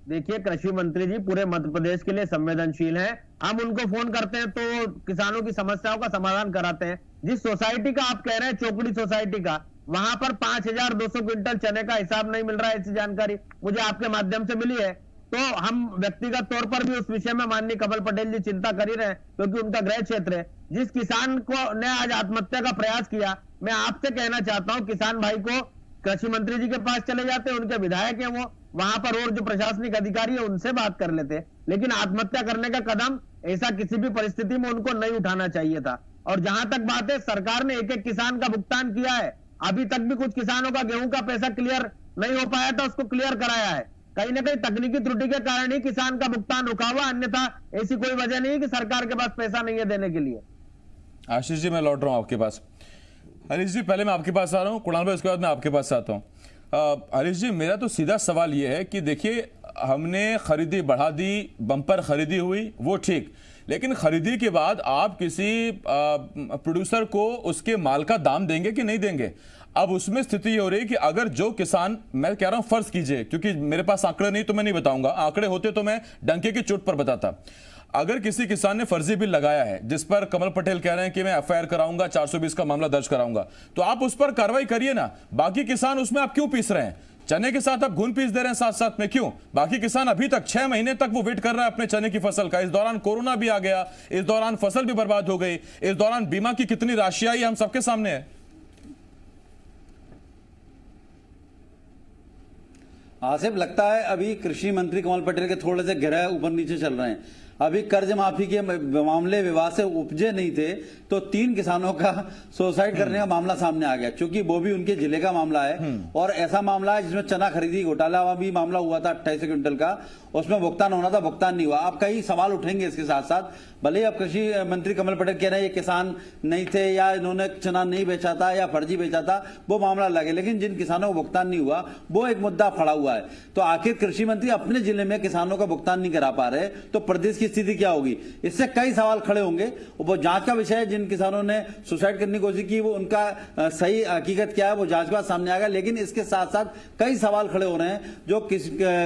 देखिए, कृषि मंत्री जी पूरे मध्य प्रदेश के लिए संवेदनशील हैं। हम उनको फोन करते हैं तो किसानों की समस्याओं का समाधान कराते हैं। जिस सोसाइटी का आप कह रहे हैं, चौकड़ी सोसाइटी का, वहां पर 5,200 क्विंटल चने का हिसाब नहीं मिल रहा है, ऐसी जानकारी मुझे आपके माध्यम से मिली है। तो हम व्यक्तिगत तौर पर भी उस विषय में माननीय कमल पटेल जी चिंता कर ही रहे हैं, क्योंकि उनका गृह क्षेत्र है। जिस किसान को ने आज आत्महत्या का प्रयास किया, मैं आपसे कहना चाहता हूं, किसान भाई को कृषि मंत्री जी के पास चले जाते, उनके विधायक हैं वो, वहां पर और जो प्रशासनिक अधिकारी है उनसे बात कर लेते, लेकिन आत्महत्या करने का कदम ऐसा किसी भी परिस्थिति में उनको नहीं उठाना चाहिए था। और जहां तक बात है, सरकार ने एक एक किसान का भुगतान किया है, अभी तक भी कुछ किसानों का गेहूं का पैसा क्लियर नहीं हो पाया था, उसको क्लियर कराया है। कहीं ना कहीं तकनीकी त्रुटि के कारण ही किसान का भुगतान रुका हुआ, अन्यथा ऐसी कोई वजह नहीं है कि सरकार के पास पैसा नहीं है देने के लिए। आशीष जी मैं लौट रहा हूं आपके पास। हरीश जी पहले मैं आपके पास आ रहा हूं, कुणाल भाई उसके बाद मैं आपके पास आता हूं। हरीश जी मेरा तो सीधा सवाल यह है कि देखिए, हमने खरीदी बढ़ा दी, बम्पर खरीदी हुई, वो ठीक, लेकिन खरीदी के बाद आप किसी प्रोड्यूसर को उसके माल का दाम देंगे कि नहीं देंगे? अब उसमें स्थिति ये हो रही है कि अगर जो किसान, मैं कह रहा हूं फर्ज कीजिए, क्योंकि मेरे पास आंकड़े नहीं तो मैं नहीं बताऊंगा, आंकड़े होते तो मैं डंके की चोट पर बताता। अगर किसी किसान ने फर्जी बिल लगाया है जिस पर कमल पटेल कह रहे हैं कि मैं एफआईआर कराऊंगा, 420 का मामला दर्ज कराऊंगा, तो आप उस पर कार्रवाई करिए ना। बाकी किसान उसमें आप क्यों पीस रहे हैं? चने के साथ आप घुन पीस दे रहे हैं साथ साथ में, क्यों? बाकी किसान अभी तक 6 महीने तक वो वेट कर रहा है अपने चने की फसल का। इस दौरान कोरोना भी आ गया, इस दौरान फसल भी बर्बाद हो गई, इस दौरान बीमा की कितनी राशि आई हम सबके सामने है। आसिफ, लगता है अभी कृषि मंत्री कमल पटेल के थोड़े से गहरा ऊपर नीचे चल रहे हैं। अभी कर्ज माफी के मामले विवाद से उपजे नहीं थे तो 3 किसानों का सुसाइड करने का मामला सामने आ गया, क्योंकि वो भी उनके जिले का मामला है और ऐसा मामला है जिसमें चना खरीदी घोटाला भी मामला हुआ था 28 क्विंटल का, उसमें भुगतान होना था, भुगतान नहीं हुआ। अब कई सवाल उठेंगे इसके साथ साथ, भले ही अब कृषि मंत्री कमल पटेल कह रहे हैं ये किसान नहीं थे या इन्होंने चना नहीं बेचा था या फर्जी बेचा था, वो मामला लगे, लेकिन जिन किसानों को भुगतान नहीं हुआ वो एक मुद्दा खड़ा हुआ है। तो आखिर कृषि मंत्री अपने जिले में किसानों का भुगतान नहीं करा पा रहे तो प्रदेश की स्थिति क्या होगी? इससे कई सवाल खड़े होंगे। वो जांच का विषय है, जिन किसानों ने सुसाइड करने की कोशिश की वो उनका सही हकीकत क्या है वो जांच के बाद सामने आएगा, लेकिन इसके साथ साथ कई सवाल खड़े हो रहे हैं जो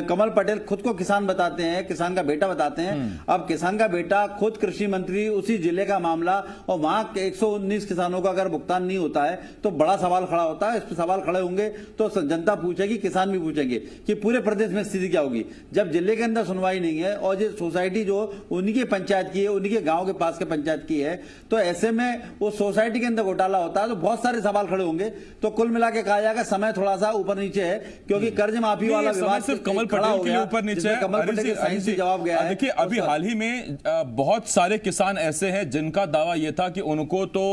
कमल पटेल खुद को किसान बताते हैं, किसान का बेटा बताते हैं। अब किसान का बेटा खुद कृषि मंत्री, उसी जिले का मामला, और वहां 119 किसानों का अगर भुगतान नहीं होता है तो बड़ा सवाल खड़ा होता है। इस पर सवाल खड़े होंगे तो जनता पूछेगी, किसान भी पूछेंगे कि पूरे प्रदेश में स्थिति क्या होगी जब जिले के अंदर सुनवाई नहीं है और ये सोसाइटी जो उनकी पंचायत की है, उनके गांव के पास के पंचायत की है, तो ऐसे में वो सोसाइटी के अंदर घोटाला होता है तो बहुत सारे सवाल खड़े होंगे। तो कुल मिला के कहा जाएगा समय थोड़ा सा ऊपर नीचे है, क्योंकि कर्ज माफी वाला विवाद सिर्फ कमल पटेल के लिए ऊपर नीचे है। कमल पटेल के साइंस से जवाब गया है। देखिए अभी हाल ही में बहुत सारे किसान ऐसे हैं जिनका दावा यह था कि उनको तो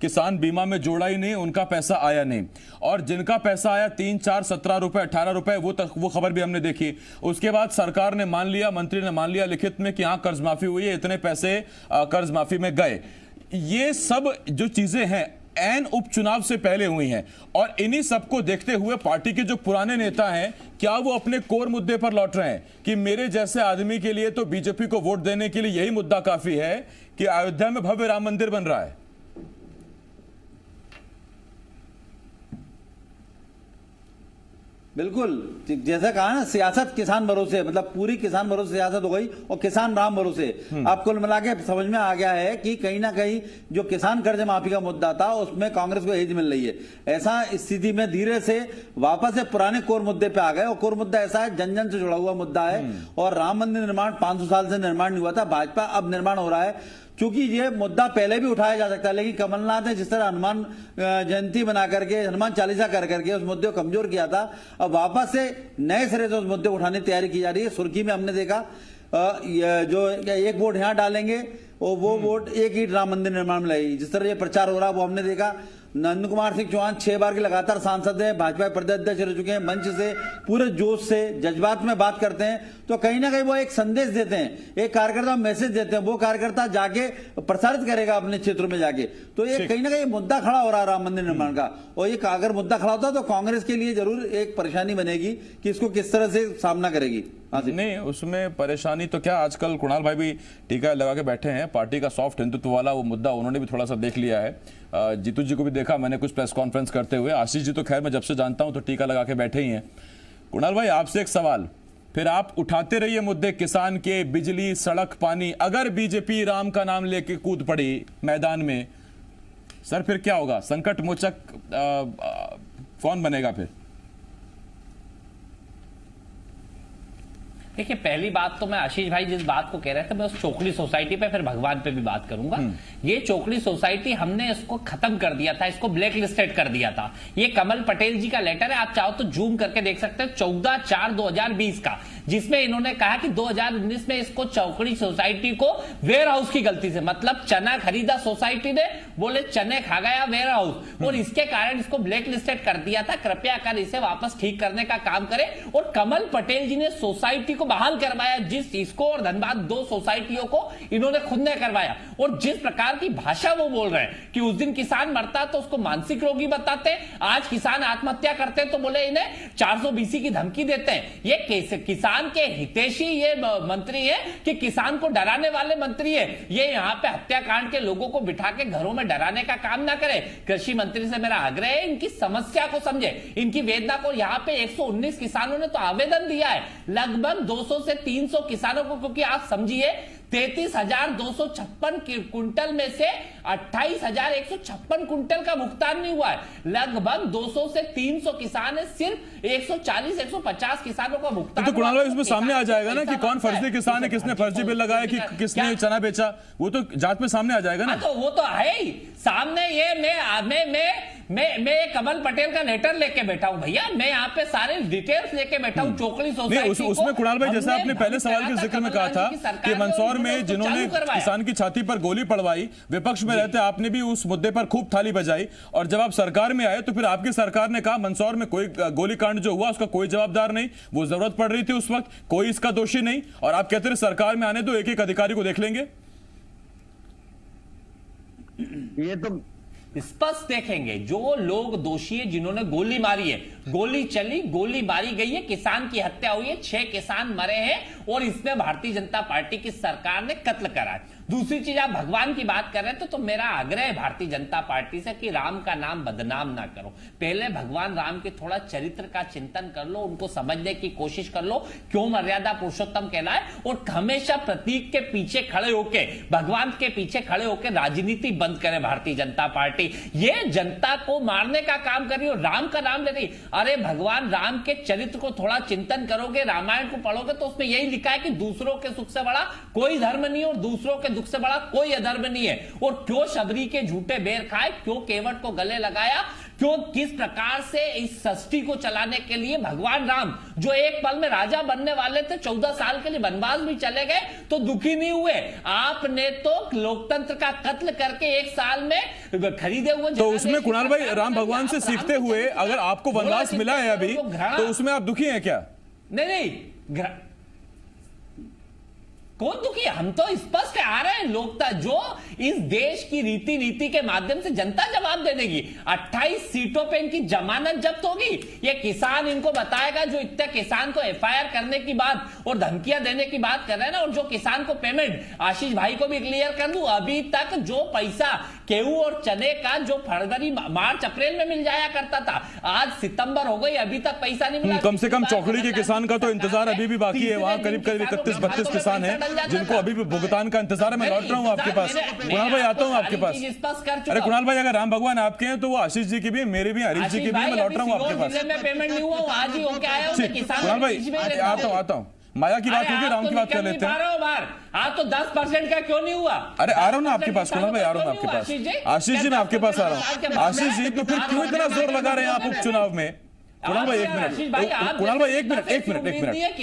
किसान बीमा में जोड़ा ही नहीं, उनका पैसा आया नहीं, और जिनका पैसा आया 3, 4, 17 रुपए, 18 रुपए, वो खबर भी हमने देखी। उसके बाद सरकार ने मान लिया, मंत्री ने मान लिया लिखित में कि हाँ कर्ज माफी हुई है, इतने पैसे कर्ज माफी में गए। ये सब जो चीजें हैं एन उपचुनाव से पहले हुई हैं, और इन्हीं सबको देखते हुए पार्टी के जो पुराने नेता हैं, क्या वो अपने कोर मुद्दे पर लौट रहे हैं कि मेरे जैसे आदमी के लिए तो बीजेपी को वोट देने के लिए यही मुद्दा काफी है कि अयोध्या में भव्य राम मंदिर बन रहा है? बिल्कुल, जैसा कहा ना, सियासत किसान भरोसे, मतलब पूरी किसान भरोसे सियासत हो गई और किसान राम भरोसे। अब कुल मिला के समझ में आ गया है कि कहीं ना कहीं जो किसान कर्ज माफी का मुद्दा था उसमें कांग्रेस को एज मिल रही है। ऐसा स्थिति में धीरे से वापस से पुराने कोर मुद्दे पे आ गए, और कोर मुद्दा ऐसा है, जन जन से जुड़ा हुआ मुद्दा है। और राम मंदिर निर्माण 500 साल से निर्माण नहीं हुआ था, भाजपा अब निर्माण हो रहा है। क्योंकि ये मुद्दा पहले भी उठाया जा सकता है, लेकिन कमलनाथ ने जिस तरह हनुमान जयंती बना करके, हनुमान चालीसा कर करके उस मुद्दे को कमजोर किया था, अब वापस से नए सिरे से उस मुद्दे को उठाने की तैयारी की जा रही है। सुर्खी में हमने देखा जो एक वोट यहां डालेंगे और वो वोट एक ही राम मंदिर निर्माण में लगेगी। जिस तरह ये प्रचार हो रहा है वो हमने देखा। नंद कुमार सिंह चौहान 6 बार के लगातार सांसद हैं, भाजपा प्रदेश अध्यक्ष रह चुके हैं, मंच से पूरे जोश से जज्बात में बात करते हैं, तो कहीं ना कहीं वो एक संदेश देते हैं, एक कार्यकर्ता मैसेज देते हैं, वो कार्यकर्ता जाके प्रसारित करेगा अपने क्षेत्रों में जाके। तो ये कहीं ना कहीं मुद्दा खड़ा हो रहा है राम मंदिर निर्माण का, और ये अगर मुद्दा खड़ा होता तो कांग्रेस के लिए जरूर एक परेशानी बनेगी कि इसको किस तरह से सामना करेगी। नहीं, उसमें परेशानी तो क्या, आजकल कुणाल भाई भी टीका लगा के बैठे हैं, पार्टी का सॉफ्ट हिंदुत्व वाला वो मुद्दा उन्होंने भी थोड़ा सा देख लिया है। जीतू जी को भी देखा मैंने कुछ प्रेस कॉन्फ्रेंस करते हुए। आशीष जी तो खैर मैं जब से जानता हूं तो टीका लगा के बैठे ही हैं। कुणाल भाई, आपसे एक सवाल, फिर आप उठाते रहिए मुद्दे किसान के, बिजली, सड़क, पानी। अगर बीजेपी राम का नाम लेके कूद पड़ी मैदान में, सर फिर क्या होगा? संकट मोचक कौन बनेगा फिर? देखिए, पहली बात तो मैं आशीष भाई जिस बात को कह रहे थे, मैं उस चोकड़ी सोसाइटी पे फिर भगवान पे भी बात करूंगा। ये चोकड़ी सोसाइटी हमने इसको खत्म कर दिया था, इसको ब्लैक लिस्टेड कर दिया था। ये कमल पटेल जी का लेटर है, आप चाहो तो जूम करके देख सकते हैं, 14/4/2020 का, जिसमें इन्होंने कहा कि 2019 में इसको चौकड़ी सोसाइटी को वेयर हाउस की गलती से, मतलब चना खरीदा सोसाइटी ने, बोले चने खा गया वेयर हाउस, और इसके कारण इसको ब्लैक लिस्टेड कर दिया था। कृपया कर इसे वापस ठीक करने का काम करें। और कमल पटेल जी ने सोसाइटी को बहाल करवाया, जिस इसको और धनबाद 2 सोसाइटियों को इन्होंने खुद ने करवाया। और जिस प्रकार की भाषा वो बोल रहे हैं कि उस दिन किसान मरता तो उसको मानसिक रोगी बताते हैं, आज किसान आत्महत्या करते हैं तो बोले इन्हें 400 BC की धमकी देते हैं। ये किसान के हितैषी ये मंत्री है कि किसान को डराने वाले मंत्री है। ये यहां पे हत्याकांड के लोगों को बिठा के घरों में डराने का काम ना करे। कृषि मंत्री से मेरा आग्रह है, इनकी समस्या को समझे, इनकी वेदना को। यहां पे 119 किसानों ने तो आवेदन दिया है, लगभग 200 से 300 किसानों को, क्योंकि आप समझिए 33,256 कुंटल में से 28,156 कुंटल का भुगतान नहीं हुआ है। लगभग 200 से 300 किसान है, सिर्फ 140 150 किसानों का भुगतान। तो कुणाल भाई, उसमें सामने आ जाएगा ना कि कौन फर्जी किसान है, किसने फर्जी बिल लगाया, कि किसने चना बेचा, वो तो जांच में सामने आ जाएगा ना। तो वो तो है ही सामने। ये मैं कमल पटेल का लेटर लेके बैठा हूं भैया, मैं यहाँ पे सारे डिटेल्स लेके बैठा हूं चोकड़ी सोसाइटी। उसमें कुणाल भाई, जैसा आपने पहले सवाल के जिक्र में कहा था कि मंदसौर में जिन्होंने किसान की छाती पर गोली पड़वाई, विपक्ष में रहते आपने भी उस मुद्दे पर खूब थाली बजाई, और जब आप सरकार में आए तो फिर आपकी सरकार ने कहा मंदसौर में कोई गोलीकांड जो हुआ उसका कोई जवाबदार नहीं, वो जरूरत पड़ रही थी उस वक्त, कोई इसका दोषी नहीं, और आप कहते रहे सरकार में आने दो, एक एक अधिकारी को देख लेंगे। ये तो स्पष्ट देखेंगे जो लोग दोषी है, जिन्होंने गोली मारी है, गोली चली, गोली मारी गई है, किसान की हत्या हुई है, 6 किसान मरे हैं, और इसमें भारतीय जनता पार्टी की सरकार ने कत्ल करा है। दूसरी चीज, आप भगवान की बात कर रहे थे, तो मेरा आग्रह है भारतीय जनता पार्टी से कि राम का नाम बदनाम ना करो। पहले भगवान राम के थोड़ा चरित्र का चिंतन कर लो, उनको समझने की कोशिश कर लो, क्यों मर्यादा पुरुषोत्तम कहलाए, और हमेशा प्रतीक के पीछे खड़े होके, भगवान के पीछे खड़े होकर राजनीति बंद करे भारतीय जनता पार्टी। ये जनता को मारने का काम कर रही हो, राम का नाम ले रही। अरे भगवान राम के चरित्र को थोड़ा चिंतन करोगे, रामायण को पढ़ोगे, तो उसमें यही लिखा है कि दूसरों के सुख से बड़ा कोई धर्म नहीं है और दूसरों के दुख से बड़ा कोई अधर्म नहीं है। और क्यों शबरी के झूठे बेर खाए, क्यों केवट को गले लगाया, क्यों किस प्रकार से इस सृष्टि को चलाने के लिए भगवान राम, जो एक पल में राजा बनने वाले थे, 14 साल के लिए वनवास भी चले गए तो दुखी नहीं हुए। आपने तो लोकतंत्र का कत्ल करके 1 साल में खरीदे हुए। तो उसमें कुणाल भाई, राम भगवान से सीखते हुए अगर आपको वनवास मिला है अभी, तो उसमें आप दुखी हैं क्या? नहीं, कौन दुखी है? हम तो स्पष्ट आ रहे हैं, लोकता जो इस देश की रीति नीति के माध्यम से जनता जवाब दे देगी। 28 सीटों पे इनकी जमानत जब्त होगी, ये किसान इनको बताएगा जो इतने किसान को एफआईआर करने की बात और धमकियां देने की बात कर रहे हैं ना। और जो किसान को पेमेंट, आशीष भाई को भी क्लियर कर दूं, अभी तक जो पैसा गेहूं और चने का जो फरवरी मार्च अप्रैल में मिल जाया करता था, आज सितंबर हो गई, अभी तक पैसा नहीं मिला। कम से कम चौकड़ी के किसान का तो इंतजार अभी भी बाकी है। वहां करीब 31-32 किसान हैं जिनको अभी भी भुगतान का इंतजार है। मैं लौट रहा हूं आपके पास, कुणाल भाई आता हूं आपके पास। अरे कुणाल भाई, अगर राम भगवान आपके हैं तो वो आशीष जी की भी, मेरे भी, हरीश जी की भी। मैं लौट रहा हूं आपके पास। पेमेंट नहीं हुआ, आज ही होके आया हूं। कुणाल भाई आता हूं। माया की बात होगी, राम की बात कर लेते हैं। आप तो 10% का क्यों नहीं हुआ? अरे आ रहा हूं ना आपके पास कुणाल भाई, आ रहा हूं आपके पास। आशीष जी मैं आपके पास आ रहा हूं। आशीष जी, तो फिर क्यों इतना जोर लगा रहे हैं आप उपचुनाव में? कुणाल भाई एक मिनट, कुणाल भाई एक मिनट।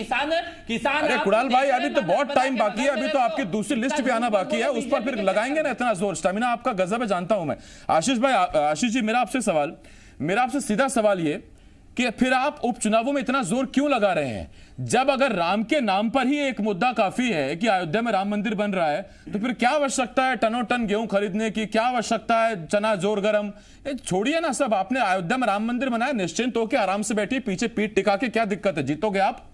किसान अरे कुणाल भाई, अभी तो बहुत टाइम बाकी है, अभी तो आपकी दूसरी लिस्ट भी आना बाकी है, उस पर फिर लगाएंगे ना इतना जोर। स्टेमिना आपका गजब है, जानता हूं मैं। आशीष भाई, आशीष जी मेरा आपसे सीधा सवाल ये कि फिर आप उपचुनावों में इतना जोर क्यों लगा रहे हैं? जब अगर राम के नाम पर ही एक मुद्दा काफी है कि अयोध्या में राम मंदिर बन रहा है, तो फिर क्या आवश्यकता है टनों टन गेहूं खरीदने की? क्या आवश्यकता है चना जोर गरम? छोड़िए ना सब। आपने अयोध्या में राम मंदिर बनाया, निश्चिंत होकर आराम से बैठिए, पीछे पीठ टिका के। क्या दिक्कत है? जीतोगे आप।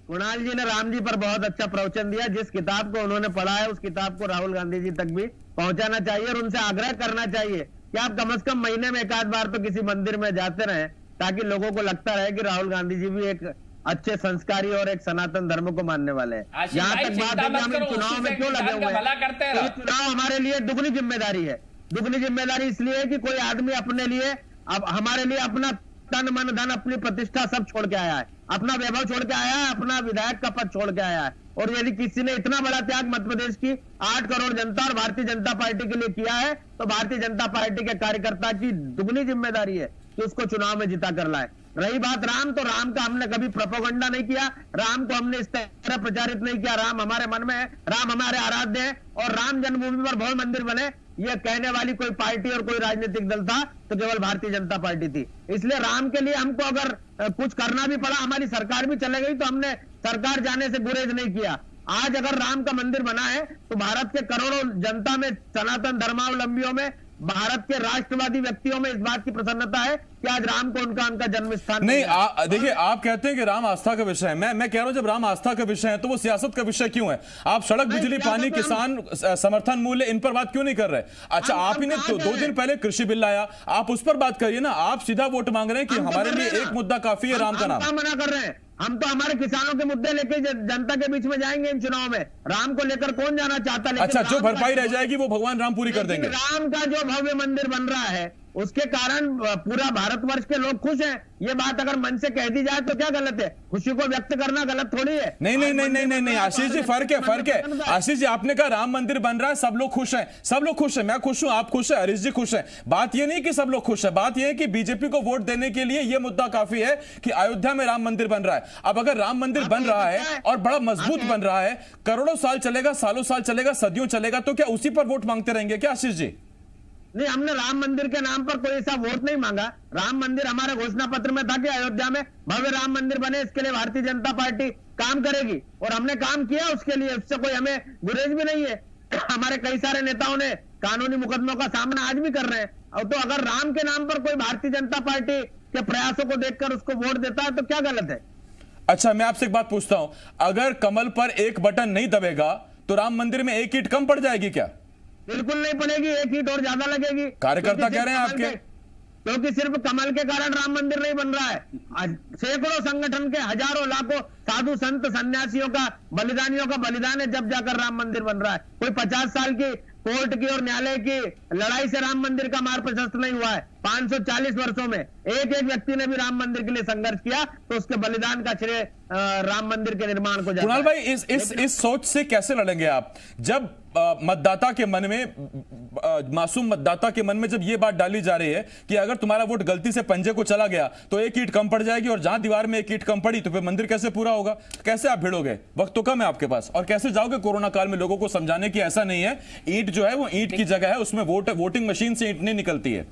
कुणाल जी ने राम जी पर बहुत अच्छा प्रवचन दिया। जिस किताब को उन्होंने पढ़ा है उस किताब को राहुल गांधी जी तक भी पहुंचाना चाहिए और उनसे आग्रह करना चाहिए कि आप कम से कम महीने में एक आध बार तो किसी मंदिर में जाते रहें, ताकि लोगों को लगता रहे कि राहुल गांधी जी भी एक अच्छे संस्कारी और एक सनातन धर्म को मानने वाले हैं। यहाँ तक बात है कि हम इन चुनाव में क्यों लगे हुए हैं? ये चुनाव हमारे लिए दुगनी जिम्मेदारी है। दुगनी जिम्मेदारी इसलिए है कि कोई आदमी अपने लिए, अब हमारे लिए अपना तन मन धन, अपनी प्रतिष्ठा सब छोड़ के आया है, अपना वैभव छोड़ के आया है, अपना विधायक का पद छोड़ के आया है। और यदि किसी ने इतना बड़ा त्याग मध्य प्रदेश की 8 करोड़ जनता और भारतीय जनता पार्टी के लिए किया है, तो भारतीय जनता पार्टी के कार्यकर्ता की दुगनी जिम्मेदारी है कि उसको चुनाव में जिता कर लाए। रही बात राम, तो राम का हमने कभी प्रोपेगेंडा नहीं किया, राम को हमने इस तरह प्रचारित नहीं किया। राम हमारे मन में है, राम हमारे आराध्य है, और राम जन्मभूमि पर बहुत मंदिर बने, ये कहने वाली कोई पार्टी और कोई राजनीतिक दल था तो केवल भारतीय जनता पार्टी थी। इसलिए राम के लिए हमको अगर कुछ करना भी पड़ा, हमारी सरकार भी चले गई, तो हमने सरकार जाने से गुरेज नहीं किया। आज अगर राम का मंदिर बना है तो भारत के करोड़ों जनता में, सनातन धर्मावलंबियों में, भारत के राष्ट्रवादी व्यक्तियों में इस बात की प्रसन्नता है कि आज राम को उनका जन्म स्थान नहीं। देखिए, आप कहते हैं कि राम आस्था का विषय है। मैं कह रहा हूं जब राम आस्था का विषय है तो वो सियासत का विषय क्यों है? आप सड़क, बिजली, पानी, किसान, समर्थन मूल्य, इन पर बात क्यों नहीं कर रहे? अच्छा, आप ही ने 2 दिन पहले कृषि बिल लाया, आप उस पर बात करिए ना। आप सीधा वोट मांग रहे हैं कि हमारे लिए एक मुद्दा काफी है, राम का नाम। मना कर रहे हैं हम, तो हमारे किसानों के मुद्दे लेके जनता के बीच में जाएंगे इन चुनाव में। राम को लेकर कौन जाना चाहता? अच्छा, जो भरपाई रह जाएगी वो भगवान राम पूरी कर देंगे। राम का जो भव्य मंदिर बन रहा है उसके कारण पूरा भारतवर्ष के लोग खुश हैं। ये बात अगर मन से कह दी जाए तो क्या गलत है? खुशी को व्यक्त करना गलत थोड़ी है। नहीं आशीष जी, फर्क है। आशीष जी, आपने कहा राम मंदिर बन रहा है, सब लोग खुश हैं, सब लोग खुश हैं, मैं खुश हूं, आप खुश हैं, हरीश जी खुश हैं। बात ये नहीं कि सब लोग खुश है, बात ये है कि बीजेपी को वोट देने के लिए यह मुद्दा काफी है कि अयोध्या में राम मंदिर बन रहा है। अब अगर राम मंदिर बन रहा है और बड़ा मजबूत बन रहा है, करोड़ों साल चलेगा, सालों साल चलेगा, सदियों चलेगा, तो क्या उसी पर वोट मांगते रहेंगे क्या आशीष जी? नहीं, हमने राम मंदिर के नाम पर कोई ऐसा वोट नहीं मांगा। राम मंदिर हमारे घोषणा पत्र में था कि अयोध्या में भव्य राम मंदिर बने, इसके लिए भारतीय जनता पार्टी काम करेगी, और हमने काम किया उसके लिए। उससे कोई हमें गुरेज भी नहीं है। हमारे कई सारे नेताओं ने कानूनी मुकदमों का सामना आज भी कर रहे हैं। और तो अगर राम के नाम पर कोई भारतीय जनता पार्टी के प्रयासों को देखकर उसको वोट देता है तो क्या गलत है? अच्छा, मैं आपसे एक बात पूछता हूं, अगर कमल पर एक बटन नहीं दबेगा तो राम मंदिर में एक ईंट कम पड़ जाएगी क्या? बिल्कुल नहीं पड़ेगी, एक ईंट और ज्यादा लगेगी। कार्यकर्ता कह रहे हैं आपके, क्योंकि सिर्फ कमल के कारण राम मंदिर नहीं बन रहा है। सैकड़ों संगठन के, हजारों लाखों साधु संत सन्यासियों का, बलिदानियों का बलिदान है, जब जाकर राम मंदिर बन रहा है। कोई 50 साल की कोर्ट की और न्यायालय की लड़ाई से राम मंदिर का मार्ग प्रशस्त नहीं हुआ है। 540 वर्षों में एक व्यक्ति ने भी राम मंदिर के लिए संघर्ष किया, तो उसके बलिदान का श्रेय राम मंदिर के निर्माण को जाता है। कुणाल भाई, इस सोच से कैसे लड़ेंगे आप, जब मतदाता के मन में, मासूम मतदाता के मन में जब ये बात डाली जा रही है कि अगर तुम्हारा वोट गलती से पंजे को चला गया तो एक ईंट कम पड़ जाएगी, और जहां दीवार में एक ईंट कम पड़ी तो फिर मंदिर कैसे पूरा होगा? कैसे आप भिड़ोगे? वक्त तो कम है आपके पास, और कैसे जाओगे कोरोना काल में लोगों को समझाने की ऐसा नहीं है, ईंट जो है वो ईंट की जगह है, उसमें वोटिंग मशीन से ईंट नहीं निकलती है।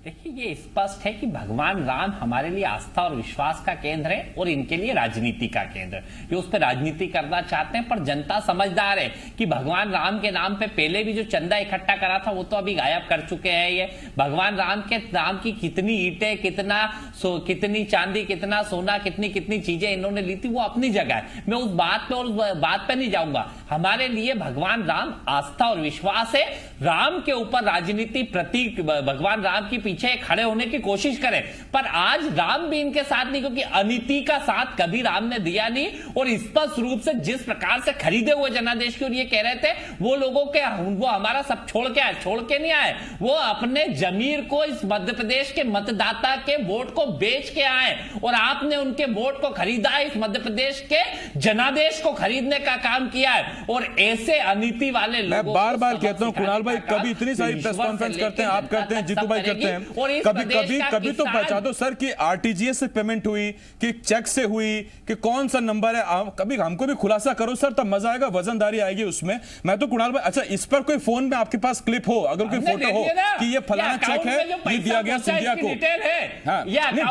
देखिए, ये स्पष्ट है कि भगवान राम हमारे लिए आस्था और विश्वास का केंद्र है और इनके लिए राजनीति का केंद्र। ये उस पर राजनीति करना चाहते हैं, पर जनता समझदार है कि भगवान राम के नाम पे पहले भी जो चंदा इकट्ठा करा था वो तो अभी गायब कर चुके हैं। ये भगवान राम के नाम की कितनी ईंटें, कितनी चांदी, कितना सोना, कितनी चीजें इन्होंने ली थी, वो अपनी जगह है। मैं उस बात पे नहीं जाऊंगा। हमारे लिए भगवान राम आस्था और विश्वास है। राम के ऊपर राजनीति प्रतीक, भगवान राम की पीछे खड़े होने की कोशिश करें, पर आज राम भी इनके साथ नहीं, क्योंकि अनीति का साथ कभी राम ने दिया नहीं। और स्पष्ट रूप से जिस प्रकार से खरीदे हुए जनादेश की, और ये कह रहे थे वो लोगों के, वो हमारा सब छोड़ के नहीं आए, वो अपने जमीर को, इस मध्य प्रदेश के मतदाता के वोट को बेच के आए और आपने उनके वोट को खरीदा, इस मध्य प्रदेश के जनादेश को खरीदने का काम किया है। और ऐसे अनीति वाले लोगों, मैं बार-बार कहता हूं कुणाल भाई, कभी इतनी सारी प्रेस कॉन्फ्रेंस करते हैं, आप करते हैं, जीतू भाई करते हैं, कभी तो बता दो सर कि आरटीजीएस से पेमेंट हुई कि चेक से हुई कि कौन सा नंबर है, कभी हमको भी खुलासा करो सर, तब मजा आएगा, वजनदारी आएगी उसमें। मैं तो कुणाल भाई, अच्छा इस पर कोई फोन में आपके पास क्लिप हो, अगर कोई फोटो हो कि ये फलाना चेक है, ये दिया गया सिंधिया को,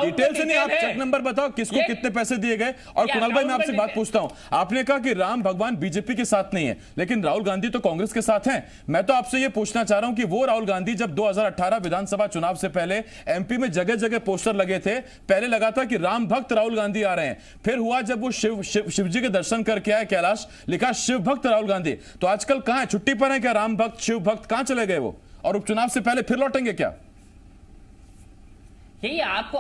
डिटेल से नहीं, आप चेक नंबर बताओ किसको कितने पैसे दिए गए। और कुणाल भाई मैं आपसे बात पूछता हूं, आपने कहा कि राम भगवान बीजेपी के साथ नहीं है, लेकिन राहुल गांधी तो कांग्रेस के साथ हैं। मैं तो आपसे ये पूछना चाह रहा हूं कि वो राहुल गांधी जब 2018 विधानसभा चुनाव से पहले एमपी में जगह जगह पोस्टर लगे थे, पहले लगा था कि राम भक्त राहुल गांधी आ रहे हैं, फिर हुआ जब वो शिव जी के दर्शन करके आए कैलाश, लिखा शिव भक्त राहुल गांधी। तो आजकल कहां है, छुट्टी पर है क्या राम भक्त शिव भक्त, कहां चले गए वो? और उपचुनाव से पहले फिर लौटेंगे क्या? यही आपको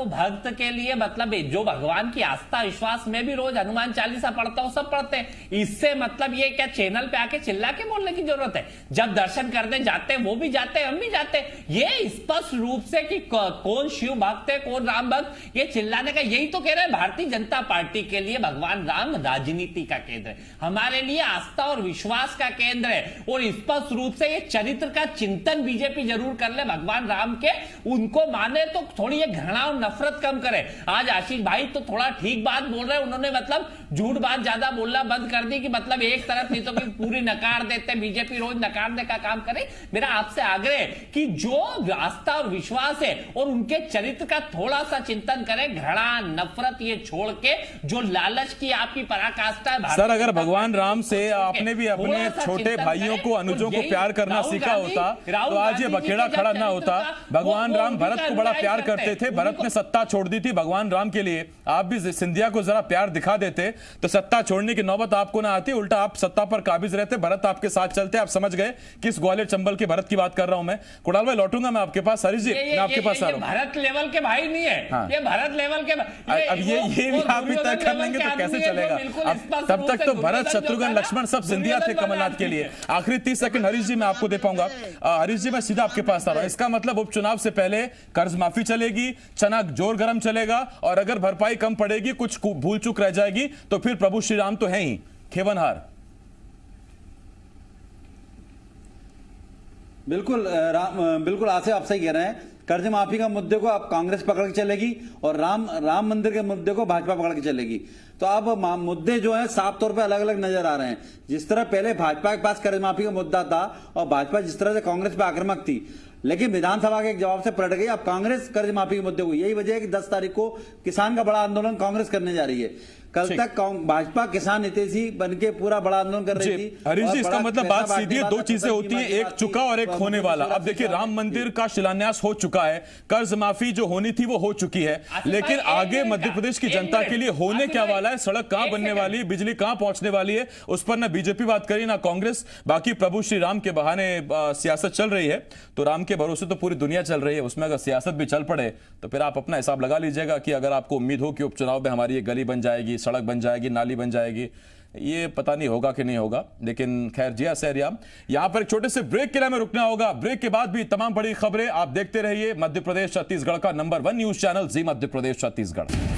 भक्त के लिए मतलब है, जो भगवान की आस्था विश्वास में भी रोज हनुमान चालीसा पढ़ता हूं, सब पढ़ते हैं। इससे मतलब ये क्या चैनल पे आके चिल्ला के बोलने की जरूरत है? जब दर्शन करने जाते हैं वो भी जाते हैं, हम भी जाते हैं। ये स्पष्ट रूप से कि कौन शिव भक्त है, कौन राम भक्त, ये चिल्लाने का, यही तो कह रहे हैं भारतीय जनता पार्टी के लिए भगवान राम राजनीति का केंद्र है, हमारे लिए आस्था और विश्वास का केंद्र है। और स्पष्ट रूप से ये चरित्र का चिंतन बीजेपी जरूर कर ले, भगवान राम के, उनको माने तो थोड़ी ये घृणा और नफरत कम करे। आज आशीष भाई तो थोड़ा ठीक बात बोल रहे हैं, उन्होंने मतलब झूठ बात ज्यादा बोलना बंद कर दी कि मतलब एक तरफ नहीं तो कि पूरी नकार देते, बीजेपी रोज नकारने का काम करे। मेरा आपसे आग्रह है कि जो आस्था और विश्वास है और उनके चरित्र का थोड़ा सा चिंतन करें, घृणा नफरत ये छोड़ के, जो लालच की आपकी पराकाष्ठा है। सर अगर भगवान राम से आपने भी अपने छोटे भाइयों को, अनुजों को प्यार करना सीखा होता तो आज ये बखेड़ा खड़ा ना होता। भगवान राम भरत को बड़ा प्यार करते थे, भरत ने सत्ता छोड़ दी थी भगवान राम के लिए। आप भी सिंधिया को जरा प्यार दिखा देते तो सत्ता छोड़ने की नौबत आपको ना आती, उल्टा आप सत्ता पर काबिज रहते, भरत आपके साथ चलते। आप समझ गए किस ग्वालियर चंबल के भरत की बात कर रहा हूं मैं। कुणाल भाई लौटूंगा मैं आपके पास। हरीश जी मैं आपके पास आ रहा हूं। भरत लेवल के भाई नहीं है, ये भरत लेवल के, अब ये भी आप भी तय कर लेंगे तो कैसे चलेगा? तब तक तो भरत शत्रुघ्न लक्ष्मण सब सिंधिया थे कमलनाथ के लिए। आखिरी 30 सेकंड हरीश जी मैं आपको दे पाऊंगा। हरीश जी मैं सीधा आपके पास आ रहा हूं। इसका मतलब उपचुनाव से पहले कर्ज माफी चलेगी, चना जोर गरम चलेगा, और अगर भरपाई कम पड़ेगी, कुछ भूल चूक रह जाएगी, तो फिर प्रभु श्री राम तो है ही खेवनहार। बिल्कुल आसिफ आप सही कह रहे हैं। कर्ज माफी का मुद्दे को अब कांग्रेस पकड़ के चलेगी और राम मंदिर के मुद्दे को भाजपा पकड़ के चलेगी। तो अब मुद्दे जो हैं साफ तौर पे अलग अलग नजर आ रहे हैं। जिस तरह पहले भाजपा के पास कर्ज माफी का मुद्दा था और भाजपा जिस तरह से कांग्रेस पे आक्रामक थी, लेकिन विधानसभा के एक जवाब से पलट गई। अब कांग्रेस कर्ज माफी के मुद्दे को, यही वजह है कि 10 तारीख को किसान का बड़ा आंदोलन कांग्रेस करने जा रही है। कल तक भाजपा किसान हितैषी बनके पूरा बड़ा आंदोलन कर रही थी। हरीश जी इसका मतलब बात सीधी है, दो चीजें होती हैं, एक चुका और एक होने वाला। अब देखिए राम मंदिर का शिलान्यास हो चुका है, कर्ज माफी जो होनी थी वो हो चुकी है, लेकिन आगे मध्य प्रदेश की जनता के लिए होने क्या वाला है, सड़क कहां बनने वाली है, बिजली कहां पहुंचने वाली है, उस पर ना बीजेपी बात करी ना कांग्रेस। बाकी प्रभु श्री राम के बहाने सियासत चल रही है, तो राम के भरोसे तो पूरी दुनिया चल रही है, उसमें अगर सियासत भी चल पड़े तो फिर आप अपना हिसाब लगा लीजिएगा कि अगर आपको उम्मीद हो कि उपचुनाव में हमारी ये गली बन जाएगी, सड़क बन जाएगी, नाली बन जाएगी, ये पता नहीं होगा कि नहीं होगा। लेकिन खैर जिया सैरिया, यहां पर एक छोटे से ब्रेक के लिए हमें रुकना होगा। ब्रेक के बाद भी तमाम बड़ी खबरें आप देखते रहिए मध्य प्रदेश छत्तीसगढ़ का नंबर 1 न्यूज चैनल जी मध्य प्रदेश छत्तीसगढ़।